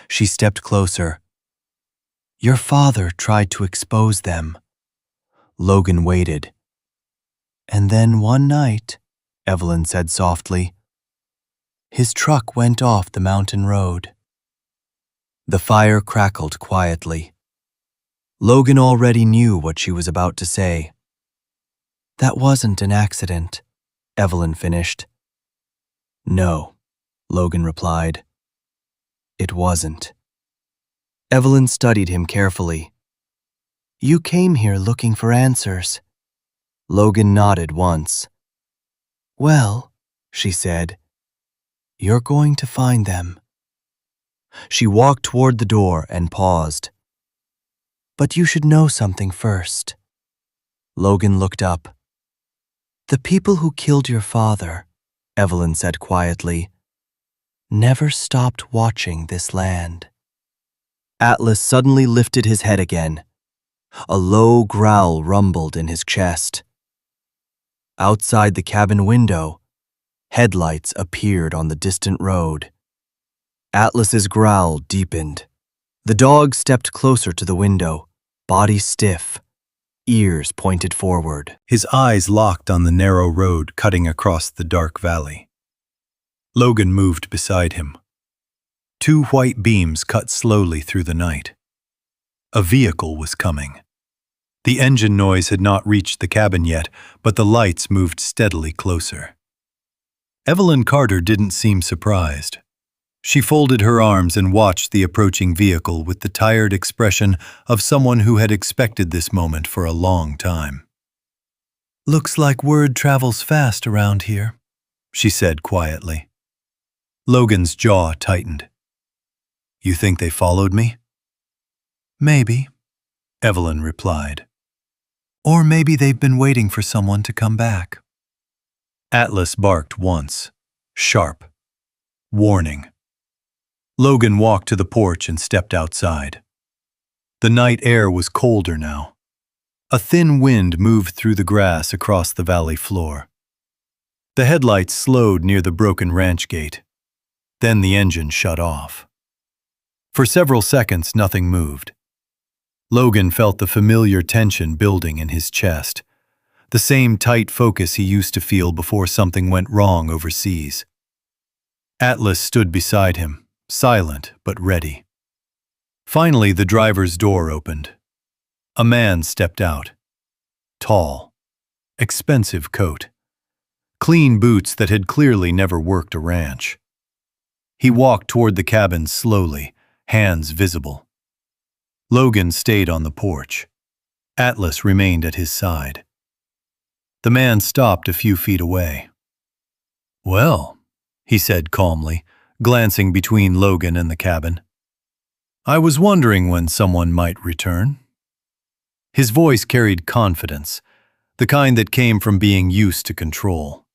She stepped closer. Your father tried to expose them. Logan waited. And then one night, Evelyn said softly, his truck went off the mountain road. The fire crackled quietly. Logan already knew what she was about to say. That wasn't an accident, Evelyn finished. No, Logan replied. It wasn't. Evelyn studied him carefully. You came here looking for answers. Logan nodded once. Well, she said, you're going to find them. She walked toward the door and paused. But you should know something first. Logan looked up. The people who killed your father, Evelyn said quietly, never stopped watching this land. Atlas suddenly lifted his head again. A low growl rumbled in his chest. Outside the cabin window, headlights appeared on the distant road. Atlas's growl deepened. The dog stepped closer to the window, body stiff, ears pointed forward. His eyes locked on the narrow road cutting across the dark valley. Logan moved beside him. Two white beams cut slowly through the night. A vehicle was coming. The engine noise had not reached the cabin yet, but the lights moved steadily closer. Evelyn Carter didn't seem surprised. She folded her arms and watched the approaching vehicle with the tired expression of someone who had expected this moment for a long time. Looks like word travels fast around here, she said quietly. Logan's jaw tightened. You think they followed me? Maybe, Evelyn replied. Or maybe they've been waiting for someone to come back. Atlas barked once, sharp, warning. Logan walked to the porch and stepped outside. The night air was colder now. A thin wind moved through the grass across the valley floor. The headlights slowed near the broken ranch gate. Then the engine shut off. For several seconds, nothing moved. Logan felt the familiar tension building in his chest, the same tight focus he used to feel before something went wrong overseas. Atlas stood beside him, silent but ready. Finally, the driver's door opened. A man stepped out. Tall, expensive coat, clean boots that had clearly never worked a ranch. He walked toward the cabin slowly, hands visible. Logan stayed on the porch. Atlas remained at his side. The man stopped a few feet away. Well, he said calmly, glancing between Logan and the cabin. I was wondering when someone might return. His voice carried confidence, the kind that came from being used to control.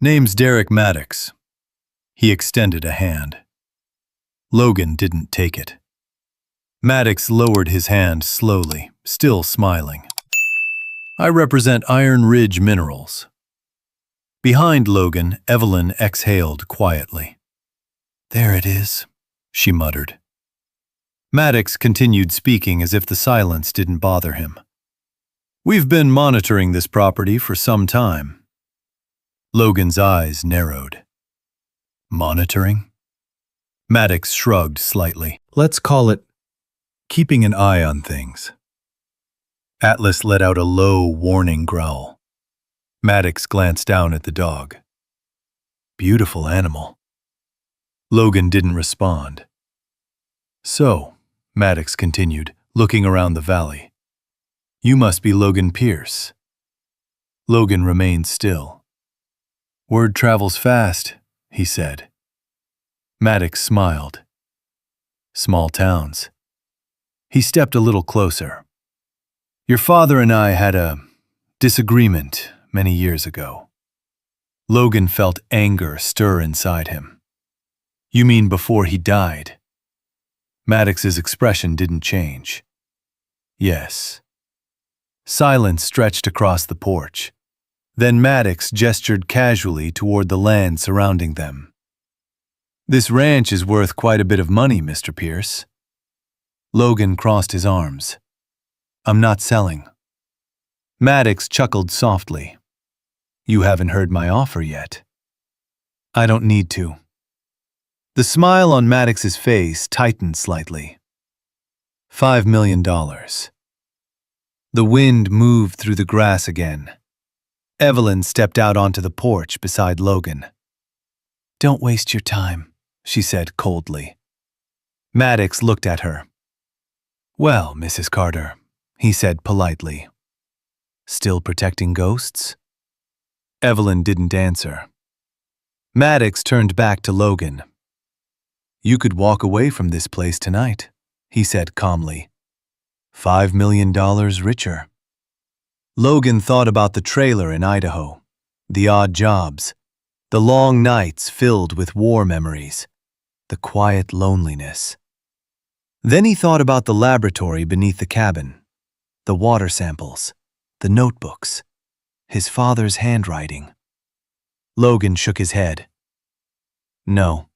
Name's Derek Maddox. He extended a hand. Logan didn't take it. Maddox lowered his hand slowly, still smiling. I represent Iron Ridge Minerals. Behind Logan, Evelyn exhaled quietly. There it is, she muttered. Maddox continued speaking as if the silence didn't bother him. We've been monitoring this property for some time. Logan's eyes narrowed. Monitoring? Maddox shrugged slightly. Let's call it keeping an eye on things. Atlas let out a low, warning growl. Maddox glanced down at the dog. Beautiful animal. Logan didn't respond. So, Maddox continued, looking around the valley. You must be Logan Pierce. Logan remained still. Word travels fast, he said. Maddox smiled. Small towns. He stepped a little closer. Your father and I had a disagreement many years ago. Logan felt anger stir inside him. You mean before he died? Maddox's expression didn't change. Yes. Silence stretched across the porch. Then Maddox gestured casually toward the land surrounding them. This ranch is worth quite a bit of money, Mr. Pierce. Logan crossed his arms. I'm not selling. Maddox chuckled softly. You haven't heard my offer yet. I don't need to. The smile on Maddox's face tightened slightly. $5 million. The wind moved through the grass again. Evelyn stepped out onto the porch beside Logan. Don't waste your time, she said coldly. Maddox looked at her. Well, Mrs. Carter, he said politely. Still protecting ghosts? Evelyn didn't answer. Maddox turned back to Logan. You could walk away from this place tonight, he said calmly. $5 million richer. Logan thought about the trailer in Idaho, the odd jobs, the long nights filled with war memories, the quiet loneliness. Then he thought about the laboratory beneath the cabin, the water samples, the notebooks, his father's handwriting. Logan shook his head. No.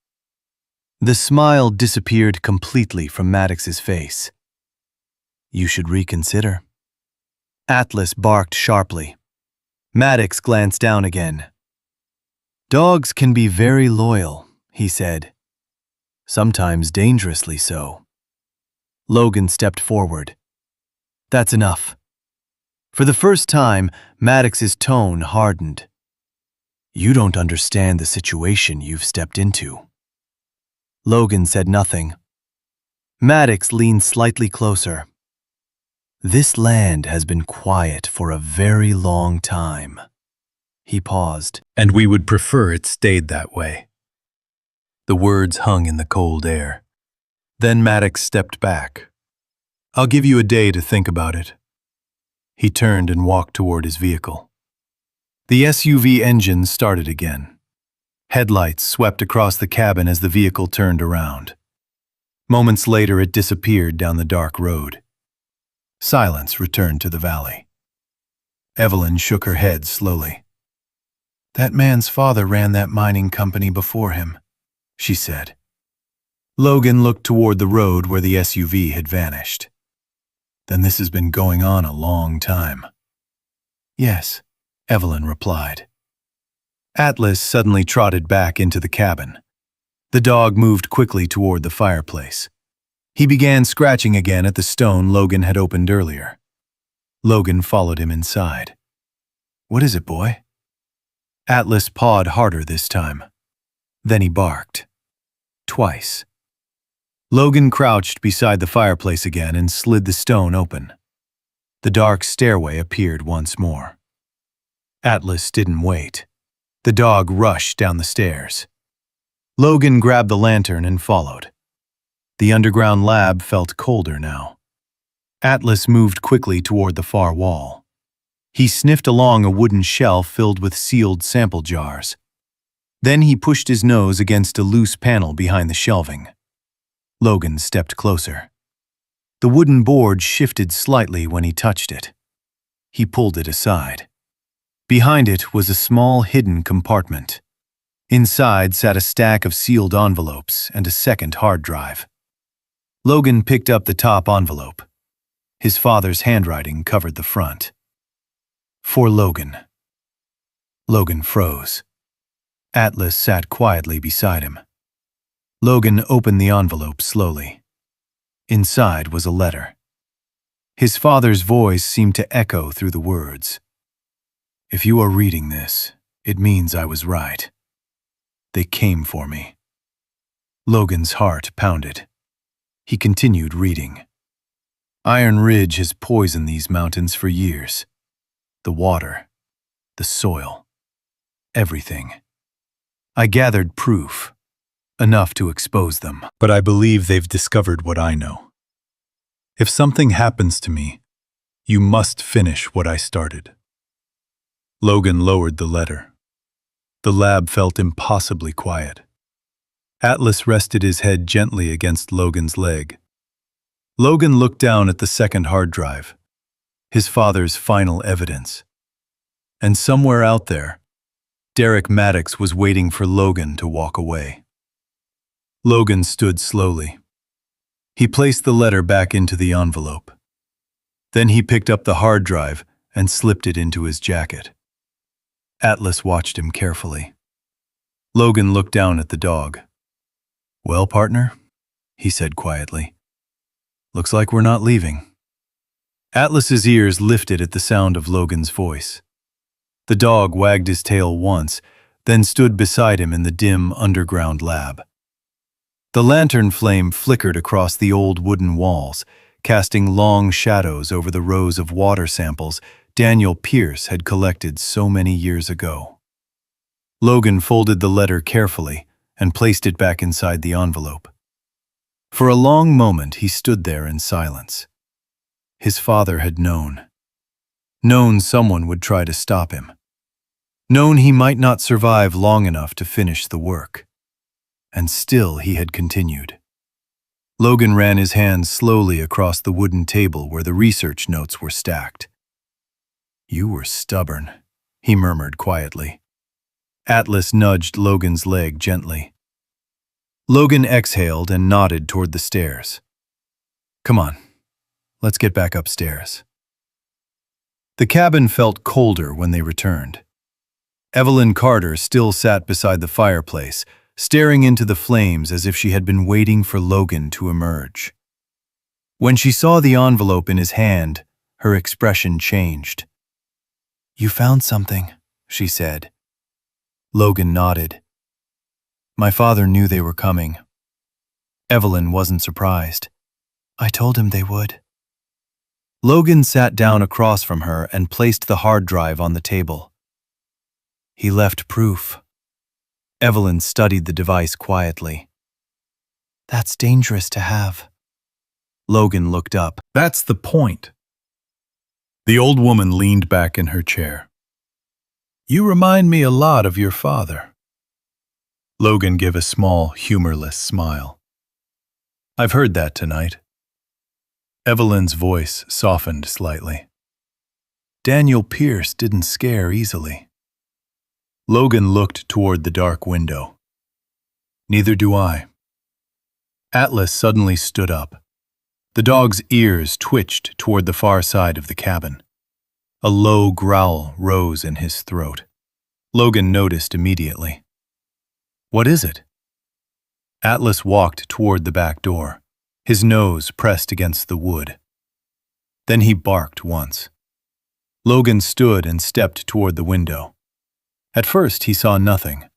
The smile disappeared completely from Maddox's face. You should reconsider. Atlas barked sharply. Maddox glanced down again. Dogs can be very loyal, he said. Sometimes dangerously so. Logan stepped forward. That's enough. For the first time, Maddox's tone hardened. You don't understand the situation you've stepped into. Logan said nothing. Maddox leaned slightly closer. This land has been quiet for a very long time. He paused. And we would prefer it stayed that way. The words hung in the cold air. Then Maddox stepped back. I'll give you a day to think about it. He turned and walked toward his vehicle. The SUV engine started again. Headlights swept across the cabin as the vehicle turned around. Moments later, it disappeared down the dark road. Silence returned to the valley. Evelyn shook her head slowly. That man's father ran that mining company before him, she said. Logan looked toward the road where the SUV had vanished. Then this has been going on a long time. Yes, Evelyn replied. Atlas suddenly trotted back into the cabin. The dog moved quickly toward the fireplace. He began scratching again at the stone Logan had opened earlier. Logan followed him inside. What is it, boy? Atlas pawed harder this time. Then he barked. Twice. Logan crouched beside the fireplace again and slid the stone open. The dark stairway appeared once more. Atlas didn't wait. The dog rushed down the stairs. Logan grabbed the lantern and followed. The underground lab felt colder now. Atlas moved quickly toward the far wall. He sniffed along a wooden shelf filled with sealed sample jars. Then he pushed his nose against a loose panel behind the shelving. Logan stepped closer. The wooden board shifted slightly when he touched it. He pulled it aside. Behind it was a small hidden compartment. Inside sat a stack of sealed envelopes and a second hard drive. Logan picked up the top envelope. His father's handwriting covered the front. For Logan. Logan froze. Atlas sat quietly beside him. Logan opened the envelope slowly. Inside was a letter. His father's voice seemed to echo through the words. "If you are reading this, it means I was right. They came for me." Logan's heart pounded. He continued reading. "Iron Ridge has poisoned these mountains for years. The water, the soil, everything. I gathered proof, enough to expose them. But I believe they've discovered what I know. If something happens to me, you must finish what I started." Logan lowered the letter. The lab felt impossibly quiet. Atlas rested his head gently against Logan's leg. Logan looked down at the second hard drive, his father's final evidence. And somewhere out there, Derek Maddox was waiting for Logan to walk away. Logan stood slowly. He placed the letter back into the envelope. Then he picked up the hard drive and slipped it into his jacket. Atlas watched him carefully. Logan looked down at the dog. "Well, partner," he said quietly. "Looks like we're not leaving." Atlas's ears lifted at the sound of Logan's voice. The dog wagged his tail once, then stood beside him in the dim underground lab. The lantern flame flickered across the old wooden walls, casting long shadows over the rows of water samples Daniel Pierce had collected so many years ago. Logan folded the letter carefully and placed it back inside the envelope. For a long moment he stood there in silence. His father had known. Known someone would try to stop him. Known he might not survive long enough to finish the work. And still he had continued. Logan ran his hands slowly across the wooden table where the research notes were stacked. "You were stubborn," he murmured quietly. Atlas nudged Logan's leg gently. Logan exhaled and nodded toward the stairs. "Come on, let's get back upstairs." The cabin felt colder when they returned. Evelyn Carter still sat beside the fireplace, staring into the flames as if she had been waiting for Logan to emerge. When she saw the envelope in his hand, her expression changed. "You found something," she said. Logan nodded. "My father knew they were coming." Evelyn wasn't surprised. "I told him they would." Logan sat down across from her and placed the hard drive on the table. "He left proof." Evelyn studied the device quietly. "That's dangerous to have." Logan looked up. "That's the point." The old woman leaned back in her chair. "You remind me a lot of your father." Logan gave a small, humorless smile. "I've heard that tonight." Evelyn's voice softened slightly. "Daniel Pierce didn't scare easily." Logan looked toward the dark window. "Neither do I." Atlas suddenly stood up. The dog's ears twitched toward the far side of the cabin. A low growl rose in his throat. Logan noticed immediately. "What is it?" Atlas walked toward the back door, his nose pressed against the wood. Then he barked once. Logan stood and stepped toward the window. At first he saw nothing.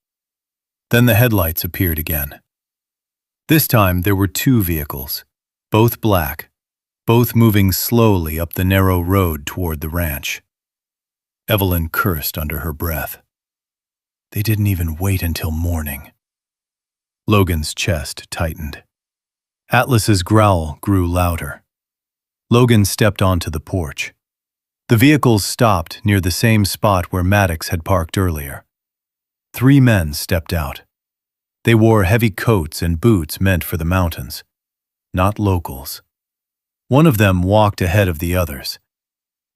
Then the headlights appeared again. This time there were two vehicles, both black, both moving slowly up the narrow road toward the ranch. Evelyn cursed under her breath. They didn't even wait until morning. Logan's chest tightened. Atlas's growl grew louder. Logan stepped onto the porch. The vehicles stopped near the same spot where Maddox had parked earlier. 3 men stepped out. They wore heavy coats and boots meant for the mountains, not locals. One of them walked ahead of the others.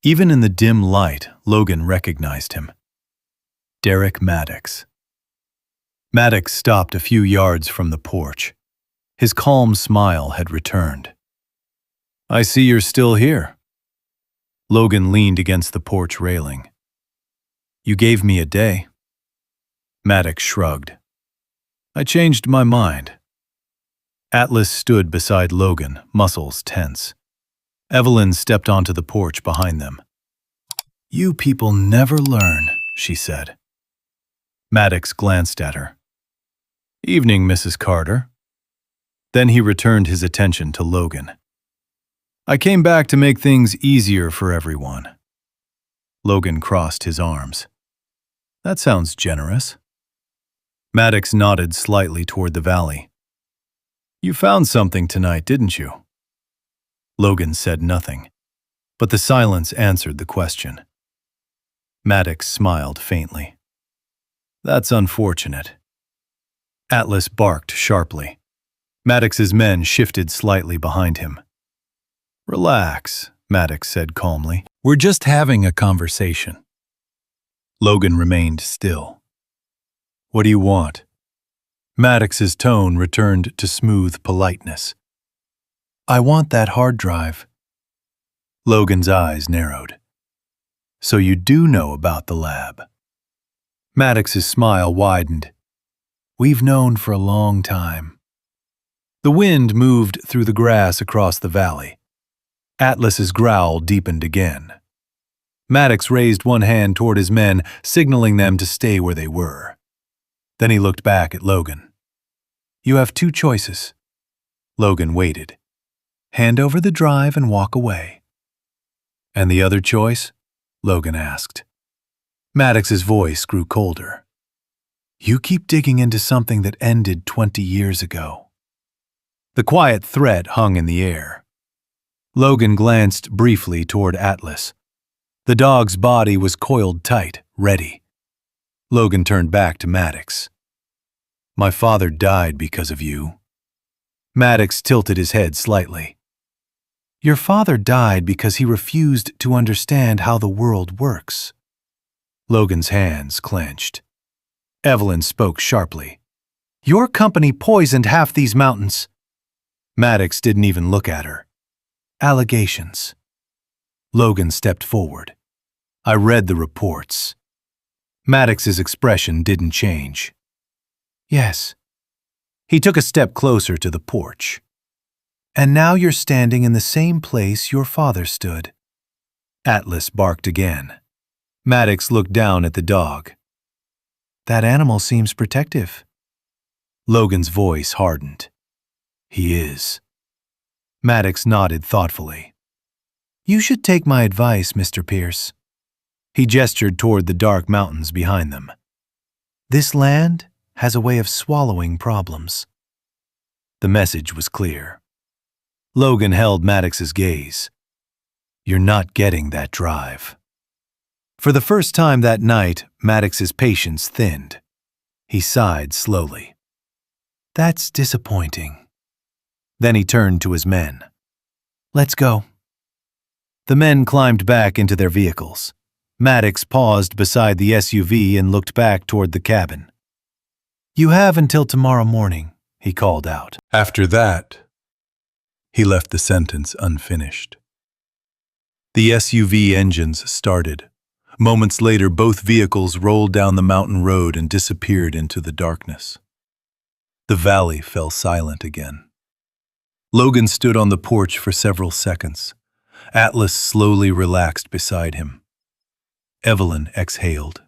Even in the dim light, Logan recognized him. Derek Maddox. Maddox stopped a few yards from the porch. His calm smile had returned. "I see you're still here." Logan leaned against the porch railing. "You gave me a day." Maddox shrugged. "I changed my mind." Atlas stood beside Logan, muscles tense. Evelyn stepped onto the porch behind them. "You people never learn," she said. Maddox glanced at her. "Evening, Mrs. Carter." Then he returned his attention to Logan. "I came back to make things easier for everyone." Logan crossed his arms. "That sounds generous." Maddox nodded slightly toward the valley. "You found something tonight, didn't you?" Logan said nothing, but the silence answered the question. Maddox smiled faintly. "That's unfortunate." Atlas barked sharply. Maddox's men shifted slightly behind him. "Relax," Maddox said calmly. "We're just having a conversation." Logan remained still. "What do you want?" Maddox's tone returned to smooth politeness. "I want that hard drive." Logan's eyes narrowed. "So you do know about the lab?" Maddox's smile widened. "We've known for a long time." The wind moved through the grass across the valley. Atlas's growl deepened again. Maddox raised one hand toward his men, signaling them to stay where they were. Then he looked back at Logan. "You have two choices." Logan waited. "Hand over the drive and walk away." "And the other choice?" Logan asked. Maddox's voice grew colder. "You keep digging into something that ended 20 years ago." The quiet threat hung in the air. Logan glanced briefly toward Atlas. The dog's body was coiled tight, ready. Logan turned back to Maddox. "My father died because of you." Maddox tilted his head slightly. "Your father died because he refused to understand how the world works." Logan's hands clenched. Evelyn spoke sharply. "Your company poisoned half these mountains." Maddox didn't even look at her. "Allegations." Logan stepped forward. "I read the reports." Maddox's expression didn't change. "Yes." He took a step closer to the porch. "And now you're standing in the same place your father stood." Atlas barked again. Maddox looked down at the dog. "That animal seems protective." Logan's voice hardened. "He is." Maddox nodded thoughtfully. "You should take my advice, Mr. Pierce." He gestured toward the dark mountains behind them. "This land has a way of swallowing problems." The message was clear. Logan held Maddox's gaze. "You're not getting that drive." For the first time that night, Maddox's patience thinned. He sighed slowly. "That's disappointing." Then he turned to his men. "Let's go." The men climbed back into their vehicles. Maddox paused beside the SUV and looked back toward the cabin. "You have until tomorrow morning," he called out. "After that," he left the sentence unfinished. The SUV engines started. Moments later, both vehicles rolled down the mountain road and disappeared into the darkness. The valley fell silent again. Logan stood on the porch for several seconds. Atlas slowly relaxed beside him. Evelyn exhaled.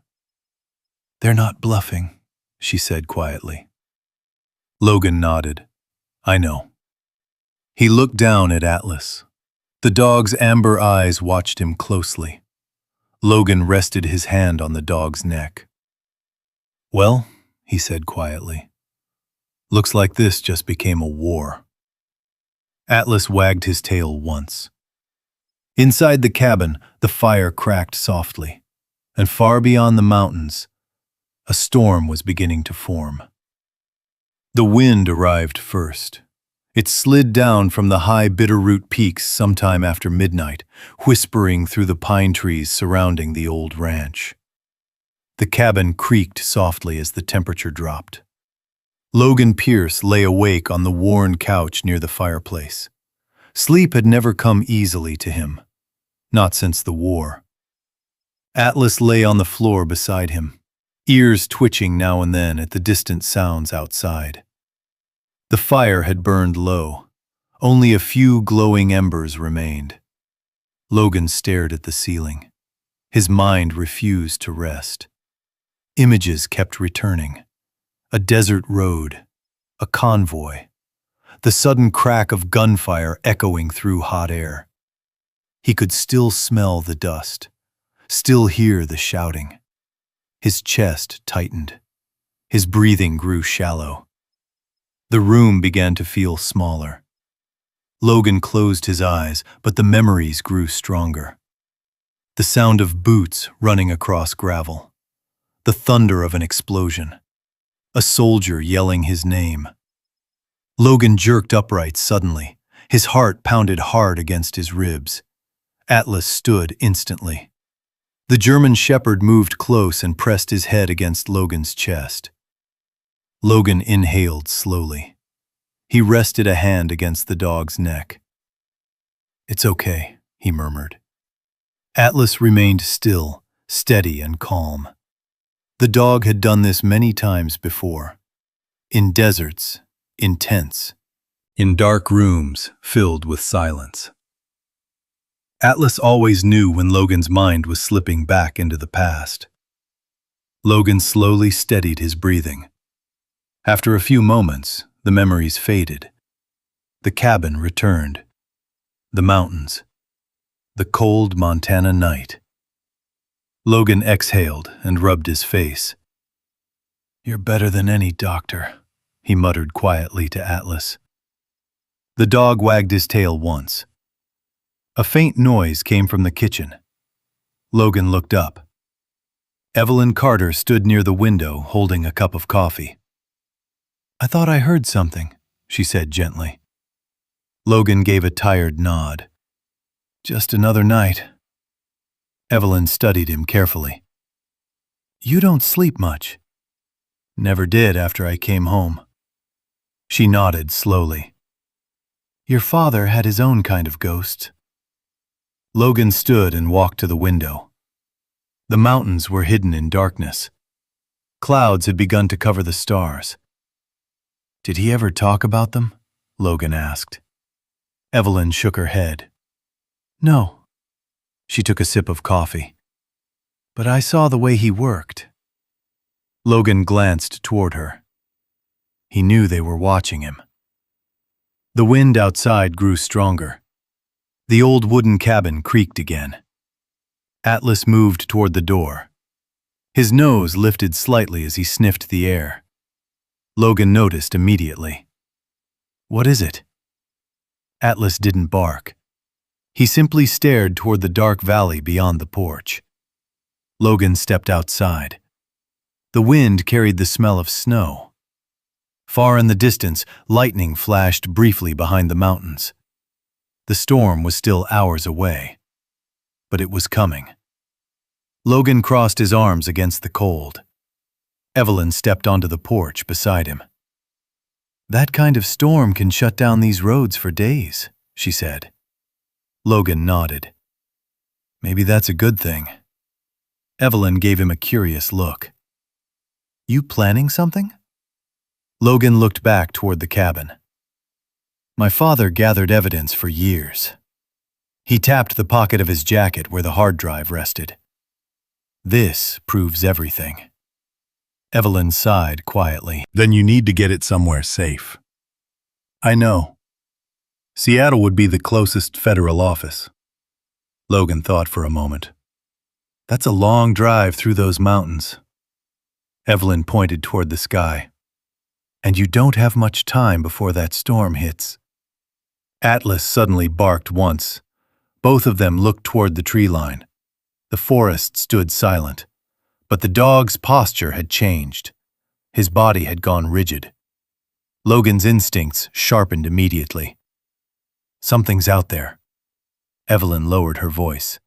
"They're not bluffing," she said quietly. Logan nodded. "I know." He looked down at Atlas. The dog's amber eyes watched him closely. Logan rested his hand on the dog's neck. "Well," he said quietly, "looks like this just became a war." Atlas wagged his tail once. Inside the cabin, the fire cracked softly, and far beyond the mountains, a storm was beginning to form. The wind arrived first. It slid down from the high Bitterroot peaks sometime after midnight, whispering through the pine trees surrounding the old ranch. The cabin creaked softly as the temperature dropped. Logan Pierce lay awake on the worn couch near the fireplace. Sleep had never come easily to him, not since the war. Atlas lay on the floor beside him, ears twitching now and then at the distant sounds outside. The fire had burned low. Only a few glowing embers remained. Logan stared at the ceiling. His mind refused to rest. Images kept returning. A desert road, a convoy, the sudden crack of gunfire echoing through hot air. He could still smell the dust, still hear the shouting. His chest tightened. His breathing grew shallow. The room began to feel smaller. Logan closed his eyes, but the memories grew stronger. The sound of boots running across gravel. The thunder of an explosion. A soldier yelling his name. Logan jerked upright suddenly. His heart pounded hard against his ribs. Atlas stood instantly. The German shepherd moved close and pressed his head against Logan's chest. Logan inhaled slowly. He rested a hand against the dog's neck. "It's okay," he murmured. Atlas remained still, steady and calm. The dog had done this many times before. In deserts, in tents, in dark rooms filled with silence. Atlas always knew when Logan's mind was slipping back into the past. Logan slowly steadied his breathing. After a few moments, the memories faded. The cabin returned. The mountains. The cold Montana night. Logan exhaled and rubbed his face. "You're better than any doctor," he muttered quietly to Atlas. The dog wagged his tail once. A faint noise came from the kitchen. Logan looked up. Evelyn Carter stood near the window holding a cup of coffee. "I thought I heard something," she said gently. Logan gave a tired nod. "Just another night." Evelyn studied him carefully. "You don't sleep much." "Never did after I came home." She nodded slowly. "Your father had his own kind of ghost." Logan stood and walked to the window. The mountains were hidden in darkness. Clouds had begun to cover the stars. "Did he ever talk about them?" Logan asked. Evelyn shook her head. "No." She took a sip of coffee. "But I saw the way he worked." Logan glanced toward her. He knew they were watching him. The wind outside grew stronger. The old wooden cabin creaked again. Atlas moved toward the door. His nose lifted slightly as he sniffed the air. Logan noticed immediately. "What is it?" Atlas didn't bark. He simply stared toward the dark valley beyond the porch. Logan stepped outside. The wind carried the smell of snow. Far in the distance, lightning flashed briefly behind the mountains. The storm was still hours away, but it was coming. Logan crossed his arms against the cold. Evelyn stepped onto the porch beside him. "That kind of storm can shut down these roads for days," she said. Logan nodded. "Maybe that's a good thing." Evelyn gave him a curious look. "You planning something?" Logan looked back toward the cabin. "My father gathered evidence for years." He tapped the pocket of his jacket where the hard drive rested. "This proves everything." Evelyn sighed quietly. "Then you need to get it somewhere safe." "I know. Seattle would be the closest federal office." Logan thought for a moment. "That's a long drive through those mountains." Evelyn pointed toward the sky. "And you don't have much time before that storm hits." Atlas suddenly barked once. Both of them looked toward the tree line. The forest stood silent, but the dog's posture had changed. His body had gone rigid. Logan's instincts sharpened immediately. "Something's out there." Evelyn lowered her voice.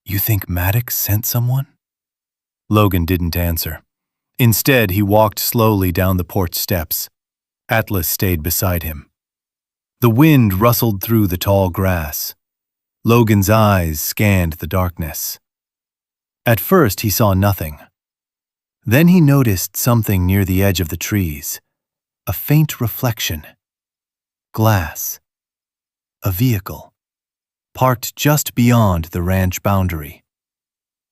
"You think Maddox sent someone?" Logan didn't answer. Instead, he walked slowly down the porch steps. Atlas stayed beside him. The wind rustled through the tall grass. Logan's eyes scanned the darkness. At first, he saw nothing. Then he noticed something near the edge of the trees. A faint reflection. Glass. A vehicle. parked just beyond the ranch boundary.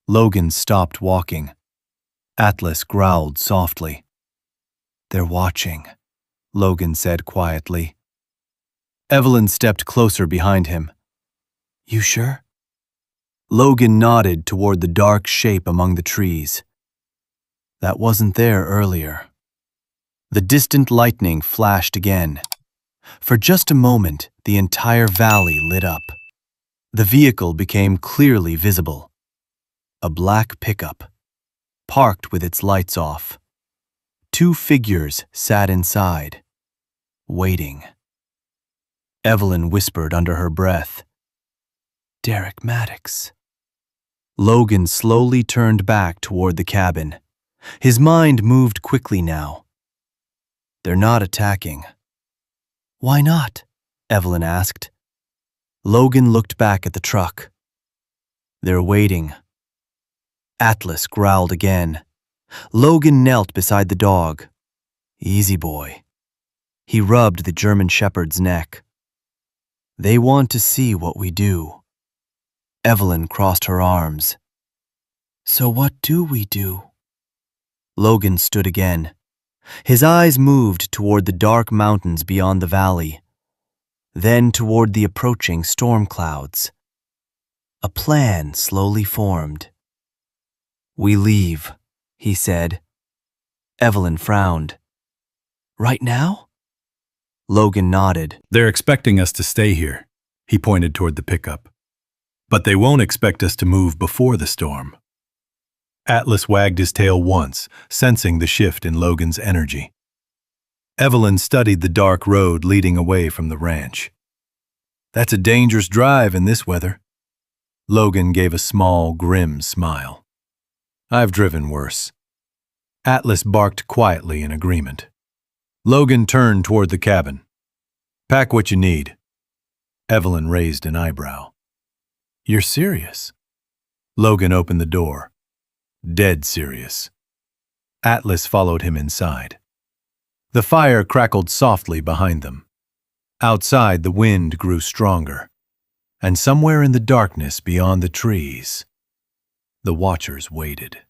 Logan stopped walking. Atlas growled softly. "They're watching," Logan said quietly. Evelyn stepped closer behind him. "You sure?" Logan nodded toward the dark shape among the trees. "That wasn't there earlier." The distant lightning flashed again. For just a moment, the entire valley lit up. The vehicle became clearly visible. A black pickup, parked with its lights off. Two figures sat inside, waiting. Evelyn whispered under her breath, "Derek Maddox." Logan slowly turned back toward the cabin. His mind moved quickly now. "They're not attacking." "Why not?" Evelyn asked. Logan looked back at the truck. "They're waiting." Atlas growled again. Logan knelt beside the dog. "Easy, boy." He rubbed the German shepherd's neck. "They want to see what we do." Evelyn crossed her arms. "So what do we do?" Logan stood again. His eyes moved toward the dark mountains beyond the valley, then toward the approaching storm clouds. A plan slowly formed. "We leave," he said. Evelyn frowned. "Right now?" Logan nodded. "They're expecting us to stay here," he pointed toward the pickup. "But they won't expect us to move before the storm." Atlas wagged his tail once, sensing the shift in Logan's energy. Evelyn studied the dark road leading away from the ranch. "That's a dangerous drive in this weather." Logan gave a small, grim smile. "I've driven worse." Atlas barked quietly in agreement. Logan turned toward the cabin. "Pack what you need." Evelyn raised an eyebrow. "You're serious?" Logan opened the door. "Dead serious." Atlas followed him inside. The fire crackled softly behind them. Outside, the wind grew stronger, and somewhere in the darkness beyond the trees, the watchers waited.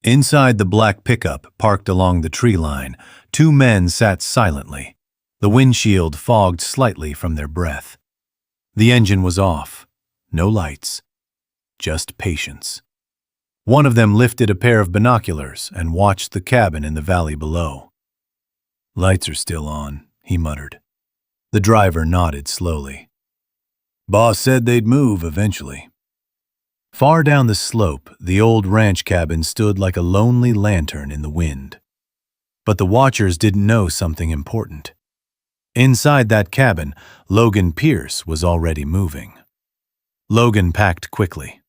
Inside the black pickup parked along the tree line, two men sat silently, the windshield fogged slightly from their breath. The engine was off. No lights. Just patience. One of them lifted a pair of binoculars and watched the cabin in the valley below. "Lights are still on," he muttered. The driver nodded slowly. "Boss said they'd move eventually." Far down the slope, the old ranch cabin stood like a lonely lantern in the wind. But the watchers didn't know something important. Inside that cabin, Logan Pierce was already moving. Logan packed quickly.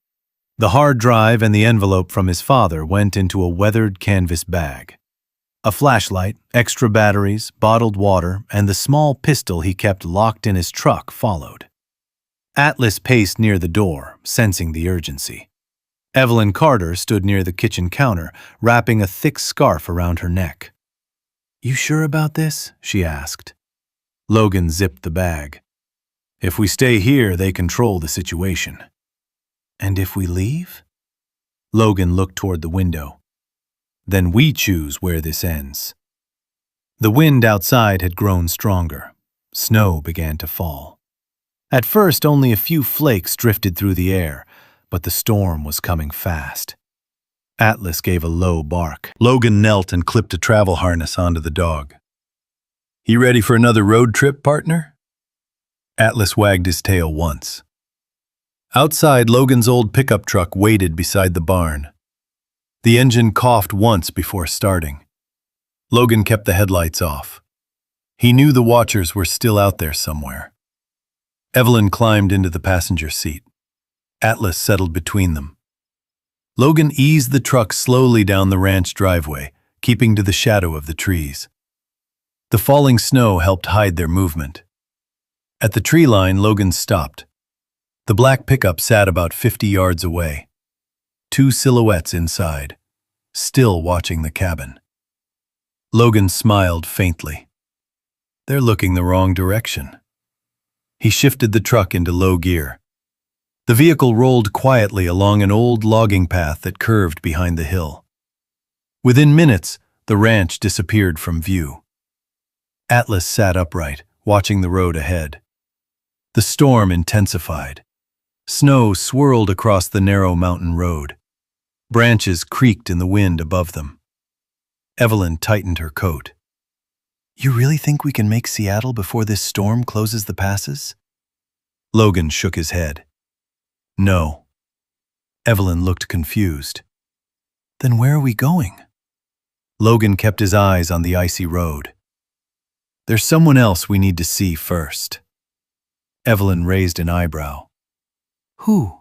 The hard drive and the envelope from his father went into a weathered canvas bag. A flashlight, extra batteries, bottled water, and the small pistol he kept locked in his truck followed. Atlas paced near the door, sensing the urgency. Evelyn Carter stood near the kitchen counter, wrapping a thick scarf around her neck. "You sure about this?" she asked. Logan zipped the bag. "If we stay here, they control the situation." "And if we leave?" Logan looked toward the window. "Then we choose where this ends." The wind outside had grown stronger. Snow began to fall. At first, only a few flakes drifted through the air, but the storm was coming fast. Atlas gave a low bark. Logan knelt and clipped a travel harness onto the dog. "You ready for another road trip, partner?" Atlas wagged his tail once. Outside, Logan's old pickup truck waited beside the barn. The engine coughed once before starting. Logan kept the headlights off. He knew the watchers were still out there somewhere. Evelyn climbed into the passenger seat. Atlas settled between them. Logan eased the truck slowly down the ranch driveway, keeping to the shadow of the trees. The falling snow helped hide their movement. At the tree line, Logan stopped. The black pickup sat about 50 yards away. Two silhouettes inside, still watching the cabin. Logan smiled faintly. "They're looking the wrong direction." He shifted the truck into low gear. The vehicle rolled quietly along an old logging path that curved behind the hill. Within minutes, the ranch disappeared from view. Atlas sat upright, watching the road ahead. The storm intensified. Snow swirled across the narrow mountain road. Branches creaked in the wind above them. Evelyn tightened her coat. "You really think we can make Seattle before this storm closes the passes?" Logan shook his head. "No." Evelyn looked confused. "Then where are we going?" Logan kept his eyes on the icy road. "There's someone else we need to see first." Evelyn raised an eyebrow. "Who?"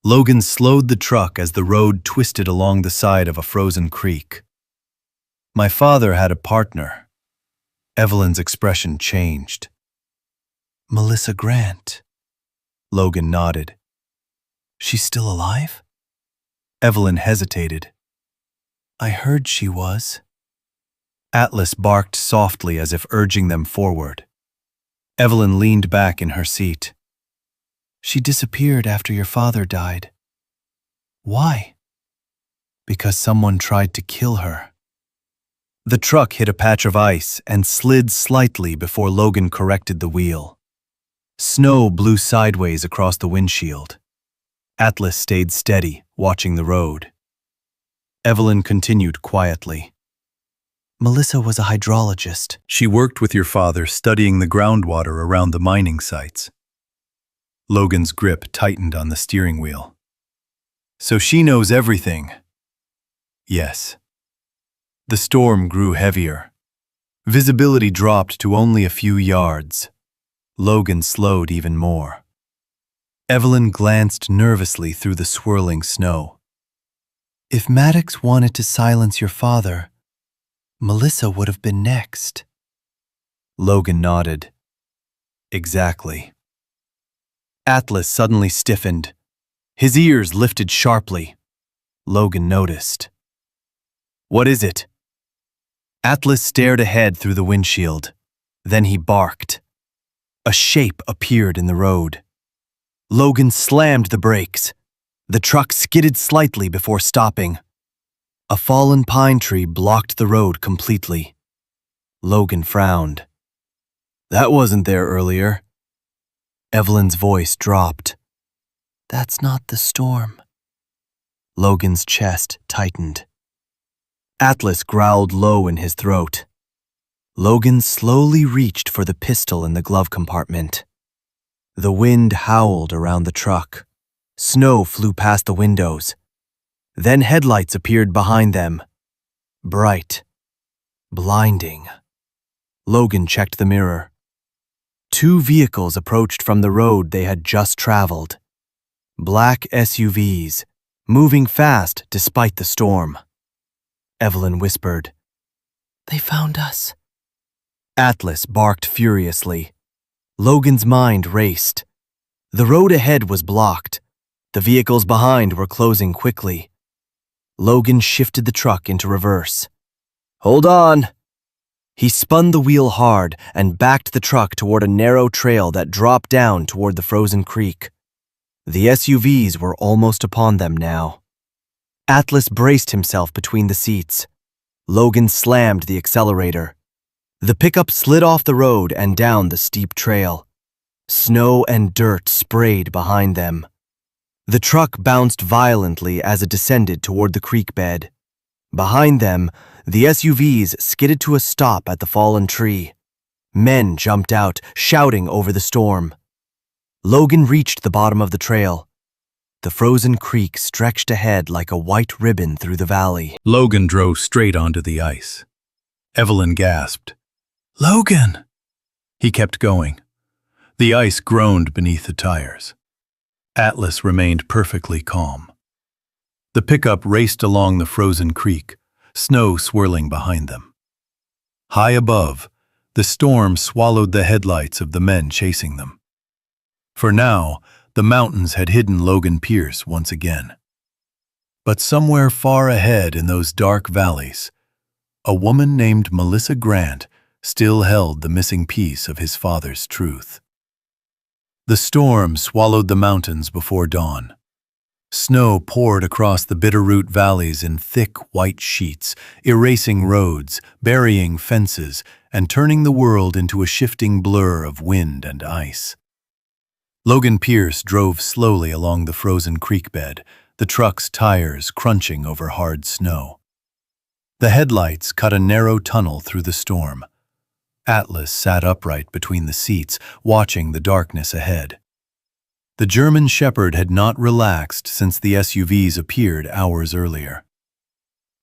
Logan slowed the truck as the road twisted along the side of a frozen creek. "My father had a partner." Evelyn's expression changed. "Melissa Grant." Logan nodded. "She's still alive?" Evelyn hesitated. "I heard she was." Atlas barked softly as if urging them forward. Evelyn leaned back in her seat. "She disappeared after your father died." "Why?" "Because someone tried to kill her." The truck hit a patch of ice and slid slightly before Logan corrected the wheel. Snow blew sideways across the windshield. Atlas stayed steady, watching the road. Evelyn continued quietly. "Melissa was a hydrologist. She worked with your father studying the groundwater around the mining sites." Logan's grip tightened on the steering wheel. "So she knows everything?" "Yes." The storm grew heavier. Visibility dropped to only a few yards. Logan slowed even more. Evelyn glanced nervously through the swirling snow. "If Maddox wanted to silence your father, Melissa would have been next." Logan nodded. "Exactly." Atlas suddenly stiffened. His ears lifted sharply. Logan noticed. "What is it?" Atlas stared ahead through the windshield. Then he barked. A shape appeared in the road. Logan slammed the brakes. The truck skidded slightly before stopping. A fallen pine tree blocked the road completely. Logan frowned. "That wasn't there earlier." Evelyn's voice dropped. "That's not the storm." Logan's chest tightened. Atlas growled low in his throat. Logan slowly reached for the pistol in the glove compartment. The wind howled around the truck. Snow flew past the windows. Then headlights appeared behind them. Bright. Blinding. Logan checked the mirror. 2 vehicles approached from the road they had just traveled. Black SUVs, moving fast despite the storm. Evelyn whispered, "They found us." Atlas barked furiously. Logan's mind raced. The road ahead was blocked. The vehicles behind were closing quickly. Logan shifted the truck into reverse. "Hold on!" He spun the wheel hard and backed the truck toward a narrow trail that dropped down toward the frozen creek. The SUVs were almost upon them now. Atlas braced himself between the seats. Logan slammed the accelerator. The pickup slid off the road and down the steep trail. Snow and dirt sprayed behind them. The truck bounced violently as it descended toward the creek bed. Behind them, the SUVs skidded to a stop at the fallen tree. Men jumped out, shouting over the storm. Logan reached the bottom of the trail. The frozen creek stretched ahead like a white ribbon through the valley. Logan drove straight onto the ice. Evelyn gasped. "Logan!" He kept going. The ice groaned beneath the tires. Atlas remained perfectly calm. The pickup raced along the frozen creek, snow swirling behind them. High above, the storm swallowed the headlights of the men chasing them. For now, the mountains had hidden Logan Pierce once again. But somewhere far ahead in those dark valleys, a woman named Melissa Grant still held the missing piece of his father's truth. The storm swallowed the mountains before dawn. Snow poured across the Bitterroot valleys in thick white sheets, erasing roads, burying fences, and turning the world into a shifting blur of wind and ice. Logan Pierce drove slowly along the frozen creek bed, the truck's tires crunching over hard snow. The headlights cut a narrow tunnel through the storm. Atlas sat upright between the seats, watching the darkness ahead. The German Shepherd had not relaxed since the SUVs appeared hours earlier.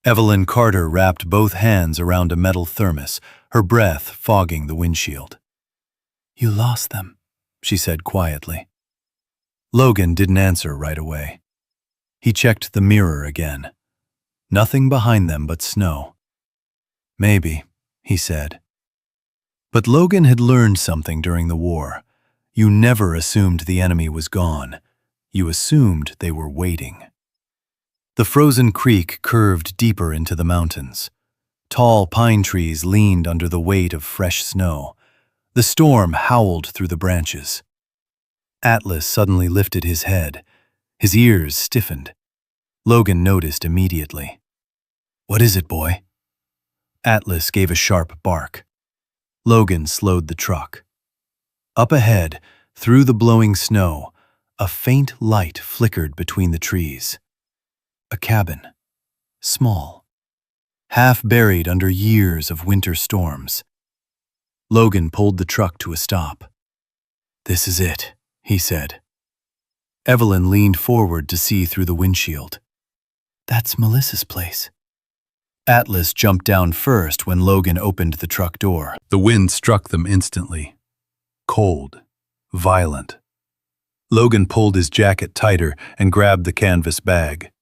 Evelyn Carter wrapped both hands around a metal thermos, her breath fogging the windshield. "You lost them," she said quietly. Logan didn't answer right away. He checked the mirror again. Nothing behind them but snow. "Maybe," he said. But Logan had learned something during the war. You never assumed the enemy was gone. You assumed they were waiting. The frozen creek curved deeper into the mountains. Tall pine trees leaned under the weight of fresh snow. The storm howled through the branches. Atlas suddenly lifted his head. His ears stiffened. Logan noticed immediately. "What is it, boy?" Atlas gave a sharp bark. Logan slowed the truck. Up ahead, through the blowing snow, a faint light flickered between the trees. A cabin. Small. Half buried under years of winter storms. Logan pulled the truck to a stop. "This is it," he said. Evelyn leaned forward to see through the windshield. "That's Melissa's place." Atlas jumped down first when Logan opened the truck door. The wind struck them instantly. Cold. Violent. Logan pulled his jacket tighter and grabbed the canvas bag.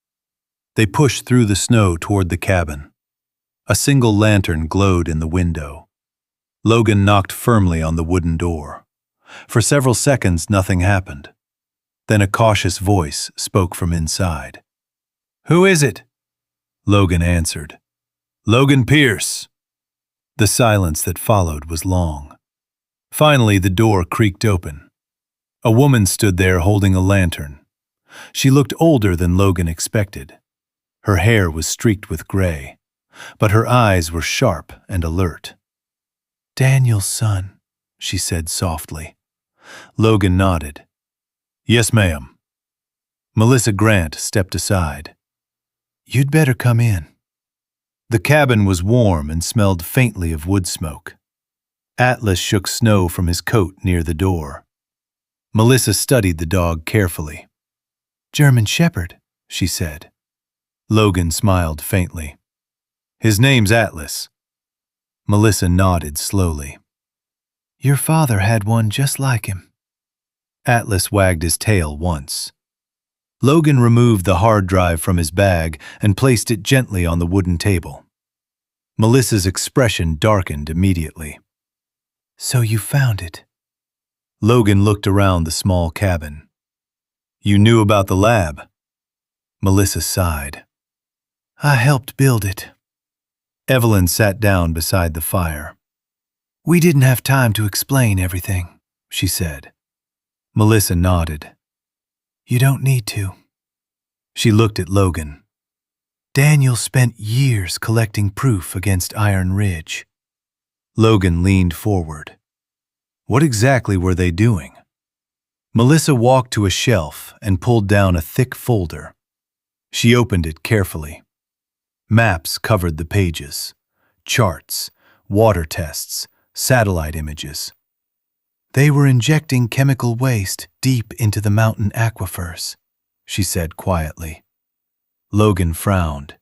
They pushed through the snow toward the cabin. A single lantern glowed in the window. Logan knocked firmly on the wooden door. For several seconds, nothing happened. Then a cautious voice spoke from inside. "Who is it?" Logan answered. "Logan Pierce." The silence that followed was long. Finally, the door creaked open. A woman stood there holding a lantern. She looked older than Logan expected. Her hair was streaked with gray, but her eyes were sharp and alert. "Daniel's son," she said softly. Logan nodded. "Yes, ma'am." Melissa Grant stepped aside. "You'd better come in." The cabin was warm and smelled faintly of wood smoke. Atlas shook snow from his coat near the door. Melissa studied the dog carefully. "German Shepherd," she said. Logan smiled faintly. "His name's Atlas." Melissa nodded slowly. "Your father had one just like him." Atlas wagged his tail once. Logan removed the hard drive from his bag and placed it gently on the wooden table. Melissa's expression darkened immediately. "So you found it?" Logan looked around the small cabin. "You knew about the lab?" Melissa sighed. "I helped build it." Evelyn sat down beside the fire. "We didn't have time to explain everything," she said. Melissa nodded. "You don't need to." She looked at Logan. "Daniel spent years collecting proof against Iron Ridge." Logan leaned forward. What exactly were they doing? Melissa walked to a shelf and pulled down a thick folder. She opened it carefully. Maps covered the pages. Charts, water tests, satellite images. "They were injecting chemical waste deep into the mountain aquifers," she said quietly. Logan frowned.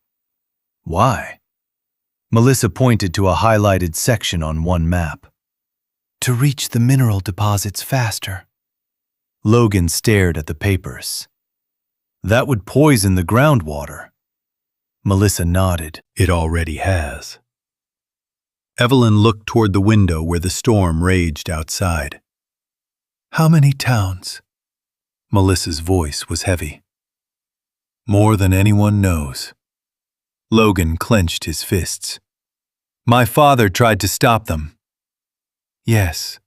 "Why?" Melissa pointed to a highlighted section on one map. "To reach the mineral deposits faster." Logan stared at the papers. "That would poison the groundwater." Melissa nodded. "It already has." Evelyn looked toward the window where the storm raged outside. "How many towns?" Melissa's voice was heavy. "More than anyone knows." Logan clenched his fists. "My father tried to stop them." "Yes."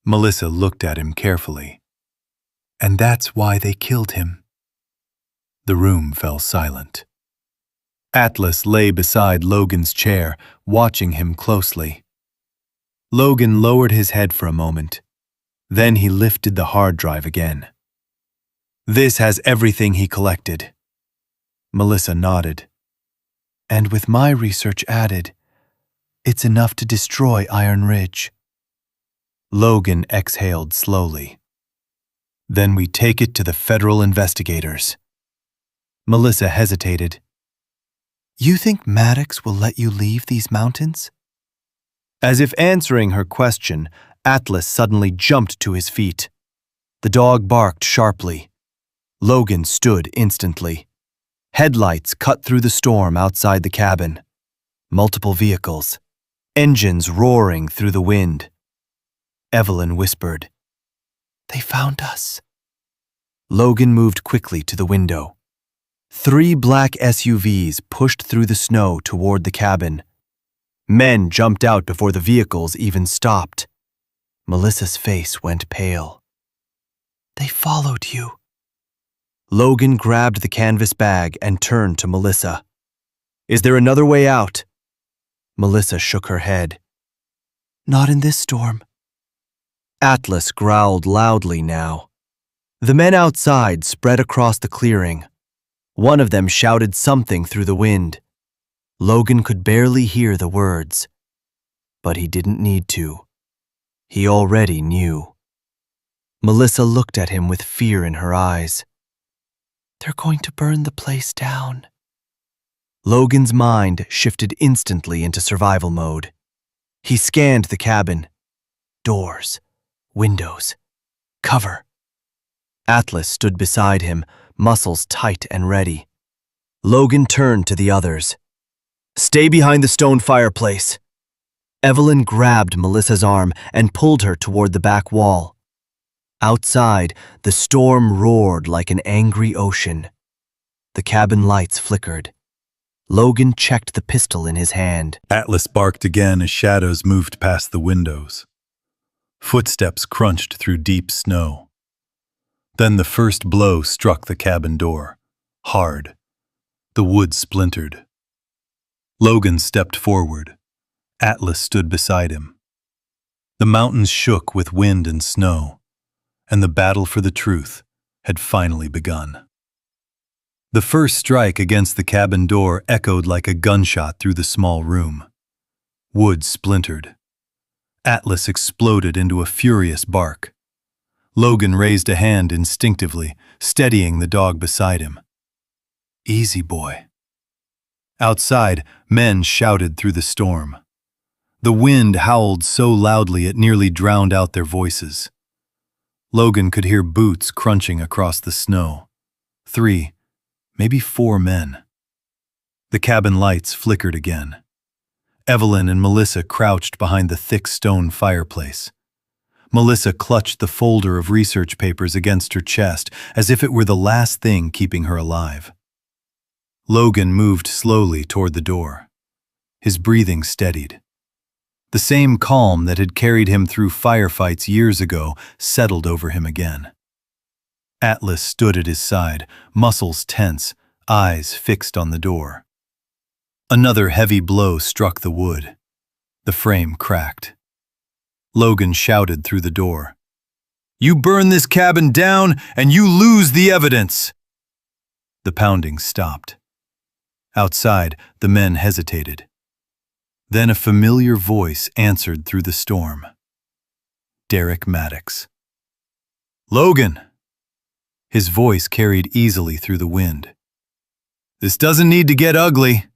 Melissa looked at him carefully. And that's why they killed him." The room fell silent. Atlas lay beside Logan's chair, watching him closely. Logan lowered his head for a moment. Then he lifted the hard drive again. "This has everything he collected." Melissa nodded. "And with my research added, it's enough to destroy Iron Ridge." Logan exhaled slowly. "Then we take it to the federal investigators." Melissa hesitated. "You think Maddox will let you leave these mountains?" As if answering her question, Atlas suddenly jumped to his feet. The dog barked sharply. Logan stood instantly. Headlights cut through the storm outside the cabin. Multiple vehicles. Engines roaring through the wind. Evelyn whispered, "They found us." Logan moved quickly to the window. 3 black SUVs pushed through the snow toward the cabin. Men jumped out before the vehicles even stopped. Melissa's face went pale. "They followed you." Logan grabbed the canvas bag and turned to Melissa. "Is there another way out?" Melissa shook her head. "Not in this storm." Atlas growled loudly now. The men outside spread across the clearing. One of them shouted something through the wind. Logan could barely hear the words. But he didn't need to. He already knew. Melissa looked at him with fear in her eyes. "They're going to burn the place down." Logan's mind shifted instantly into survival mode. He scanned the cabin. Doors, windows, cover. Atlas stood beside him, muscles tight and ready. Logan turned to the others. "Stay behind the stone fireplace." Evelyn grabbed Melissa's arm and pulled her toward the back wall. Outside, the storm roared like an angry ocean. The cabin lights flickered. Logan checked the pistol in his hand. Atlas barked again as shadows moved past the windows. Footsteps crunched through deep snow. Then the first blow struck the cabin door, hard. The wood splintered. Logan stepped forward. Atlas stood beside him. The mountains shook with wind and snow, and the battle for the truth had finally begun. The first strike against the cabin door echoed like a gunshot through the small room. Wood splintered. Atlas exploded into a furious bark. Logan raised a hand instinctively, steadying the dog beside him. "Easy, boy." Outside, men shouted through the storm. The wind howled so loudly it nearly drowned out their voices. Logan could hear boots crunching across the snow. 3, maybe 4 men. The cabin lights flickered again. Evelyn and Melissa crouched behind the thick stone fireplace. Melissa clutched the folder of research papers against her chest as if it were the last thing keeping her alive. Logan moved slowly toward the door. His breathing steadied. The same calm that had carried him through firefights years ago settled over him again. Atlas stood at his side, muscles tense, eyes fixed on the door. Another heavy blow struck the wood. The frame cracked. Logan shouted through the door, "You burn this cabin down and you lose the evidence!" The pounding stopped. Outside, the men hesitated. Then a familiar voice answered through the storm. Derek Maddox. "Logan!" His voice carried easily through the wind. "This doesn't need to get ugly."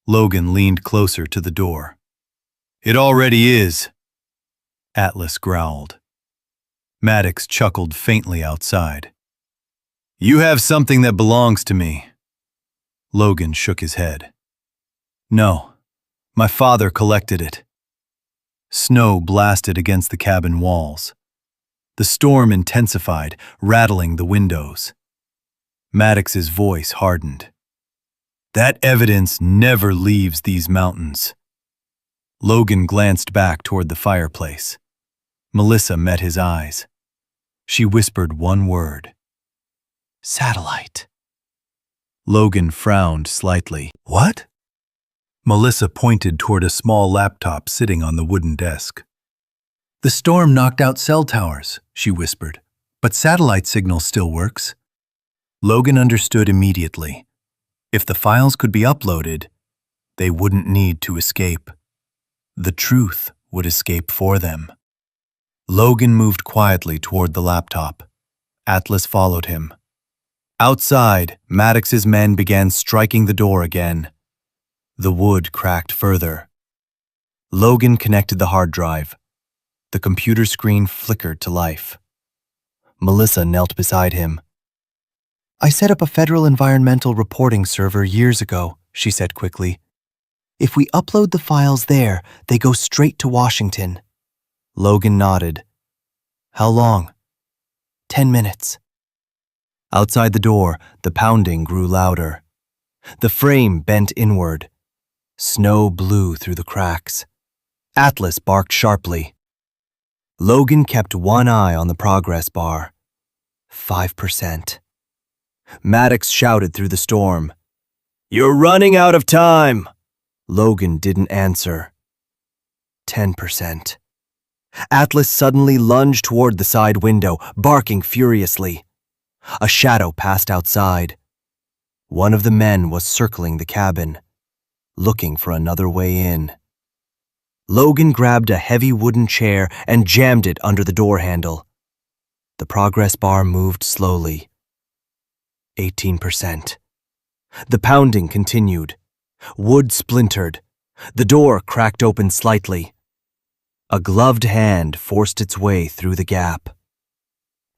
Logan leaned closer to the door. "It already is." Atlas growled. Maddox chuckled faintly outside. "You have something that belongs to me." Logan shook his head. "No, my father collected it." Snow blasted against the cabin walls. The storm intensified, rattling the windows. Maddox's voice hardened. "That evidence never leaves these mountains." Logan glanced back toward the fireplace. Melissa met his eyes. She whispered one word. Satellite. Logan frowned slightly. What? Melissa pointed toward a small laptop sitting on the wooden desk. The storm knocked out cell towers, she whispered, but satellite signal still works. Logan understood immediately. If the files could be uploaded, they wouldn't need to escape. The truth would escape for them. Logan moved quietly toward the laptop. Atlas followed him. Outside, Maddox's men began striking the door again. The wood cracked further. Logan connected the hard drive. The computer screen flickered to life. Melissa knelt beside him. I set up a federal environmental reporting server years ago, she said quickly. If we upload the files there, they go straight to Washington. Logan nodded. How long? 10 minutes. Outside the door, the pounding grew louder. The frame bent inward. Snow blew through the cracks. Atlas barked sharply. Logan kept one eye on the progress bar. 5%. Maddox shouted through the storm. You're running out of time! Logan didn't answer. 10%. Atlas suddenly lunged toward the side window, barking furiously. A shadow passed outside. One of the men was circling the cabin, looking for another way in. Logan grabbed a heavy wooden chair and jammed it under the door handle. The progress bar moved slowly. 18%. The pounding continued. Wood splintered. The door cracked open slightly. A gloved hand forced its way through the gap.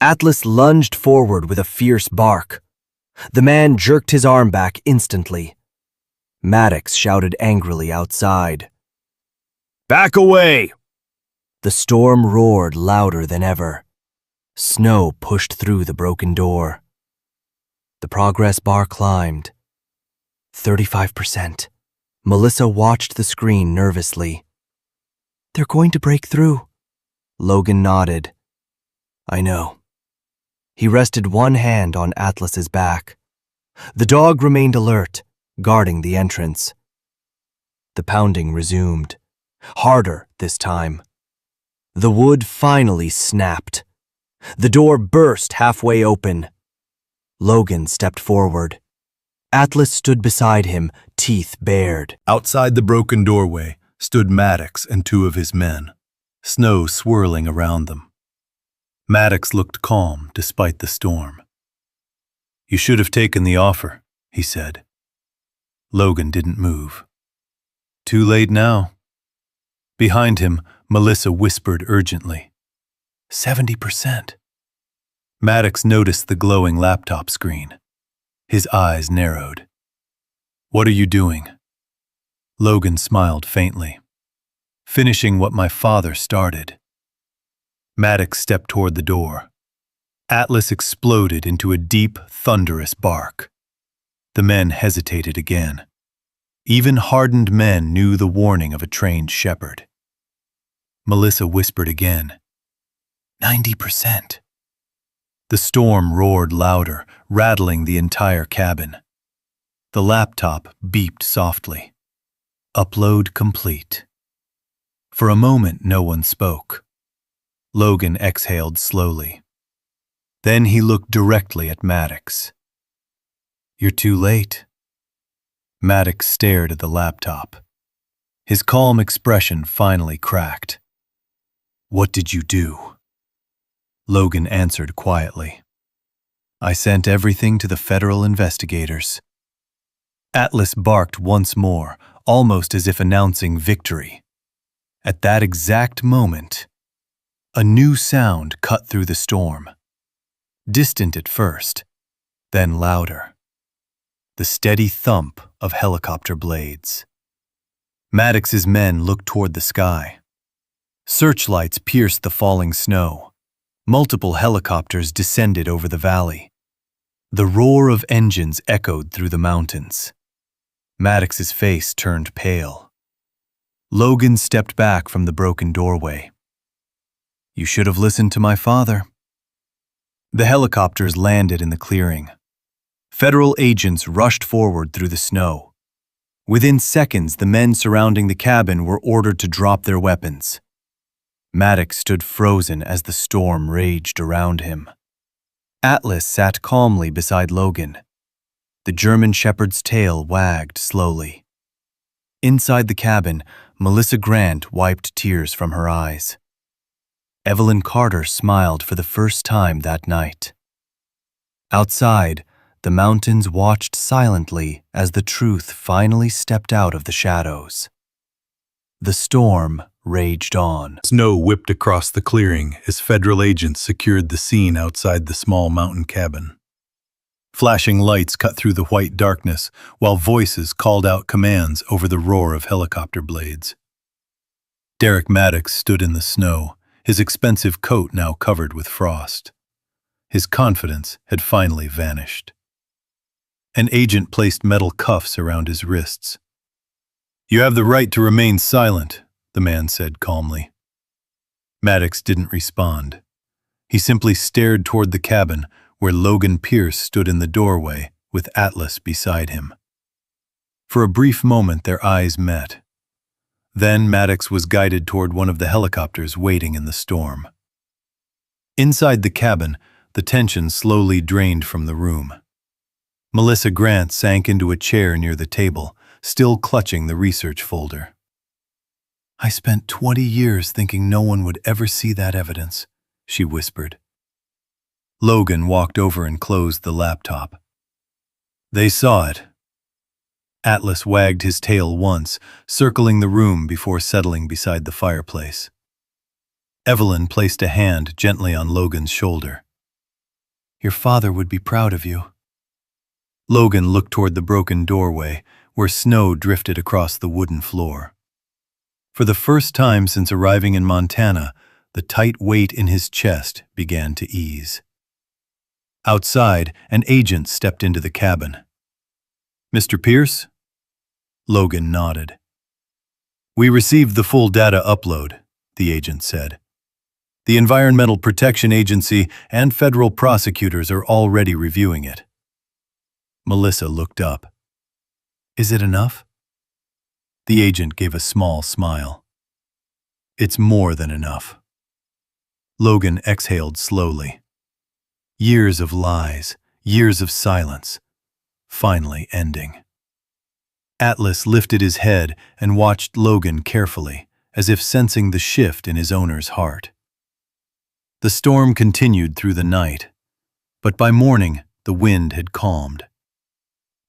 Atlas lunged forward with a fierce bark. The man jerked his arm back instantly. Maddox shouted angrily outside. Back away! The storm roared louder than ever. Snow pushed through the broken door. The progress bar climbed. 35%. Melissa watched the screen nervously. They're going to break through. Logan nodded. I know. He rested one hand on Atlas's back. The dog remained alert, guarding the entrance. The pounding resumed. Harder this time. The wood finally snapped. The door burst halfway open. Logan stepped forward. Atlas stood beside him, teeth bared. Outside the broken doorway stood Maddox and two of his men, snow swirling around them. Maddox looked calm despite the storm. You should have taken the offer, he said. Logan didn't move. Too late now. Behind him, Melissa whispered urgently. 70%. Maddox noticed the glowing laptop screen. His eyes narrowed. What are you doing? Logan smiled faintly. Finishing what my father started. Maddox stepped toward the door. Atlas exploded into a deep, thunderous bark. The men hesitated again. Even hardened men knew the warning of a trained shepherd. Melissa whispered again. 90%. The storm roared louder, rattling the entire cabin. The laptop beeped softly. Upload complete. For a moment, no one spoke. Logan exhaled slowly. Then he looked directly at Maddox. You're too late. Maddox stared at the laptop. His calm expression finally cracked. What did you do? Logan answered quietly. I sent everything to the federal investigators. Atlas barked once more, almost as if announcing victory. At that exact moment, a new sound cut through the storm. Distant at first, then louder. The steady thump of helicopter blades. Maddox's men looked toward the sky. Searchlights pierced the falling snow. Multiple helicopters descended over the valley. The roar of engines echoed through the mountains. Maddox's face turned pale. Logan stepped back from the broken doorway. You should have listened to my father. The helicopters landed in the clearing. Federal agents rushed forward through the snow. Within seconds, the men surrounding the cabin were ordered to drop their weapons. Maddox stood frozen as the storm raged around him. Atlas sat calmly beside Logan. The German shepherd's tail wagged slowly. Inside the cabin, Melissa Grant wiped tears from her eyes. Evelyn Carter smiled for the first time that night. Outside, the mountains watched silently as the truth finally stepped out of the shadows. The storm raged on. Snow whipped across the clearing as federal agents secured the scene outside the small mountain cabin. Flashing lights cut through the white darkness, while voices called out commands over the roar of helicopter blades. Derek Maddox stood in the snow, his expensive coat now covered with frost. His confidence had finally vanished. An agent placed metal cuffs around his wrists. "You have the right to remain silent," the man said calmly. Maddox didn't respond. He simply stared toward the cabin where Logan Pierce stood in the doorway with Atlas beside him. For a brief moment their eyes met. Then Maddox was guided toward one of the helicopters waiting in the storm. Inside the cabin, the tension slowly drained from the room. Melissa Grant sank into a chair near the table, still clutching the research folder. "I spent 20 years thinking no one would ever see that evidence," she whispered. Logan walked over and closed the laptop. "They saw it." Atlas wagged his tail once, circling the room before settling beside the fireplace. Evelyn placed a hand gently on Logan's shoulder. "Your father would be proud of you." Logan looked toward the broken doorway, where snow drifted across the wooden floor. For the first time since arriving in Montana, the tight weight in his chest began to ease. Outside, an agent stepped into the cabin. "Mr. Pierce?" Logan nodded. "We received the full data upload," the agent said. "The Environmental Protection Agency and federal prosecutors are already reviewing it." Melissa looked up. "Is it enough?" The agent gave a small smile. "It's more than enough." Logan exhaled slowly. Years of lies, years of silence, finally ending. Atlas lifted his head and watched Logan carefully, as if sensing the shift in his owner's heart. The storm continued through the night, but by morning the wind had calmed.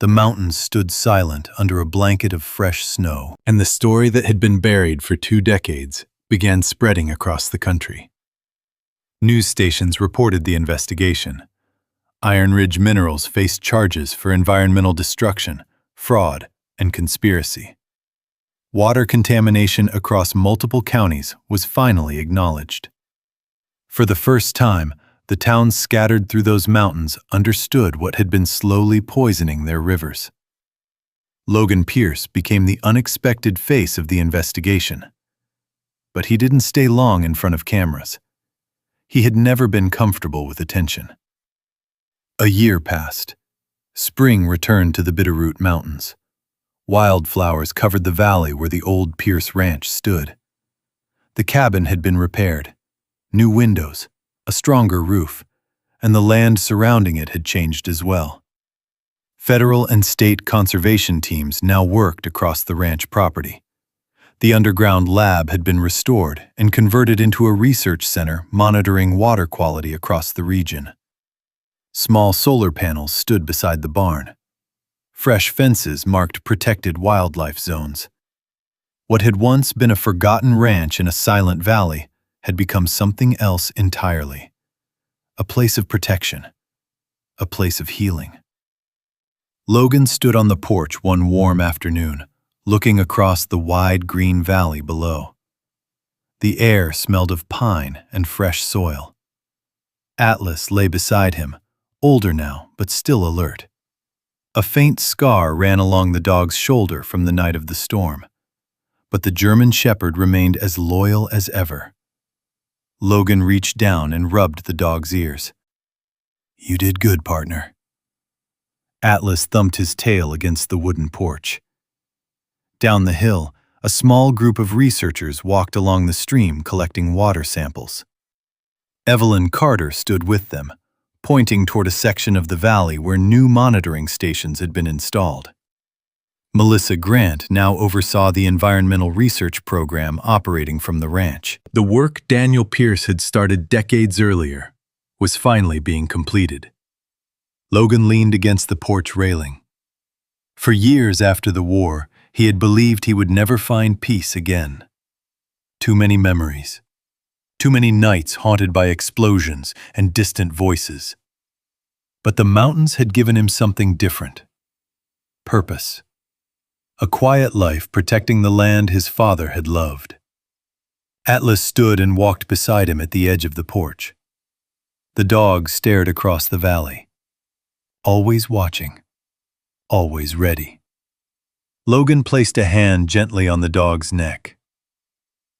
The mountains stood silent under a blanket of fresh snow, and the story that had been buried for 2 decades began spreading across the country. News stations reported the investigation. Iron Ridge Minerals faced charges for environmental destruction, fraud, and conspiracy. Water contamination across multiple counties was finally acknowledged. For the first time, the towns scattered through those mountains understood what had been slowly poisoning their rivers. Logan Pierce became the unexpected face of the investigation. But he didn't stay long in front of cameras. He had never been comfortable with attention. A year passed. Spring returned to the Bitterroot Mountains. Wildflowers covered the valley where the old Pierce Ranch stood. The cabin had been repaired. New windows, a stronger roof, and the land surrounding it had changed as well. Federal and state conservation teams now worked across the ranch property. The underground lab had been restored and converted into a research center monitoring water quality across the region. Small solar panels stood beside the barn. Fresh fences marked protected wildlife zones. What had once been a forgotten ranch in a silent valley had become something else entirely. A place of protection. A place of healing. Logan stood on the porch one warm afternoon, looking across the wide green valley below. The air smelled of pine and fresh soil. Atlas lay beside him, older now but still alert. A faint scar ran along the dog's shoulder from the night of the storm, but the German shepherd remained as loyal as ever. Logan reached down and rubbed the dog's ears. You did good, partner. Atlas thumped his tail against the wooden porch. Down the hill, a small group of researchers walked along the stream collecting water samples. Evelyn Carter stood with them, pointing toward a section of the valley where new monitoring stations had been installed. Melissa Grant now oversaw the environmental research program operating from the ranch. The work Daniel Pierce had started decades earlier was finally being completed. Logan leaned against the porch railing. For years after the war, he had believed he would never find peace again. Too many memories. Too many nights haunted by explosions and distant voices. But the mountains had given him something different. Purpose. A quiet life protecting the land his father had loved. Atlas stood and walked beside him at the edge of the porch. The dog stared across the valley. Always watching. Always ready. Logan placed a hand gently on the dog's neck.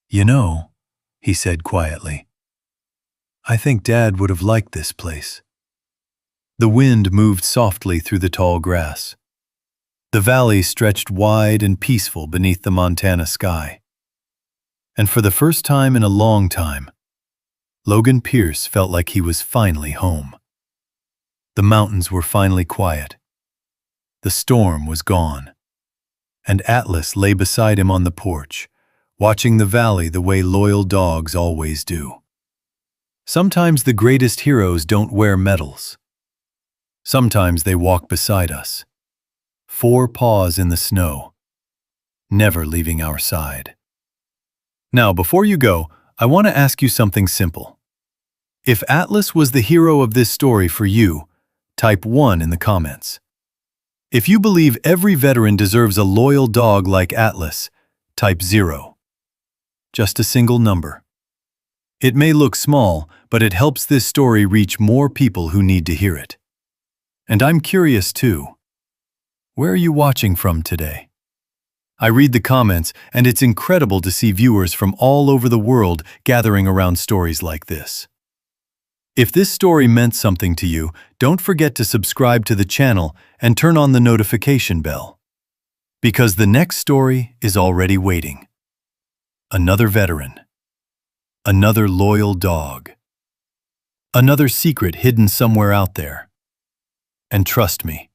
"You know," he said quietly, "I think Dad would have liked this place." The wind moved softly through the tall grass. The valley stretched wide and peaceful beneath the Montana sky. And for the first time in a long time, Logan Pierce felt like he was finally home. The mountains were finally quiet. The storm was gone. And Atlas lay beside him on the porch, watching the valley the way loyal dogs always do. Sometimes the greatest heroes don't wear medals. Sometimes they walk beside us. 4 paws in the snow, never leaving our side. Now, before you go, I want to ask you something simple. If Atlas was the hero of this story for you, type 1 in the comments. If you believe every veteran deserves a loyal dog like Atlas, type 0. Just a single number. It may look small, but it helps this story reach more people who need to hear it. And I'm curious too. Where are you watching from today? I read the comments, and it's incredible to see viewers from all over the world gathering around stories like this. If this story meant something to you, don't forget to subscribe to the channel and turn on the notification bell. Because the next story is already waiting. Another veteran. Another loyal dog. Another secret hidden somewhere out there. And trust me,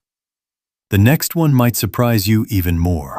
the next one might surprise you even more.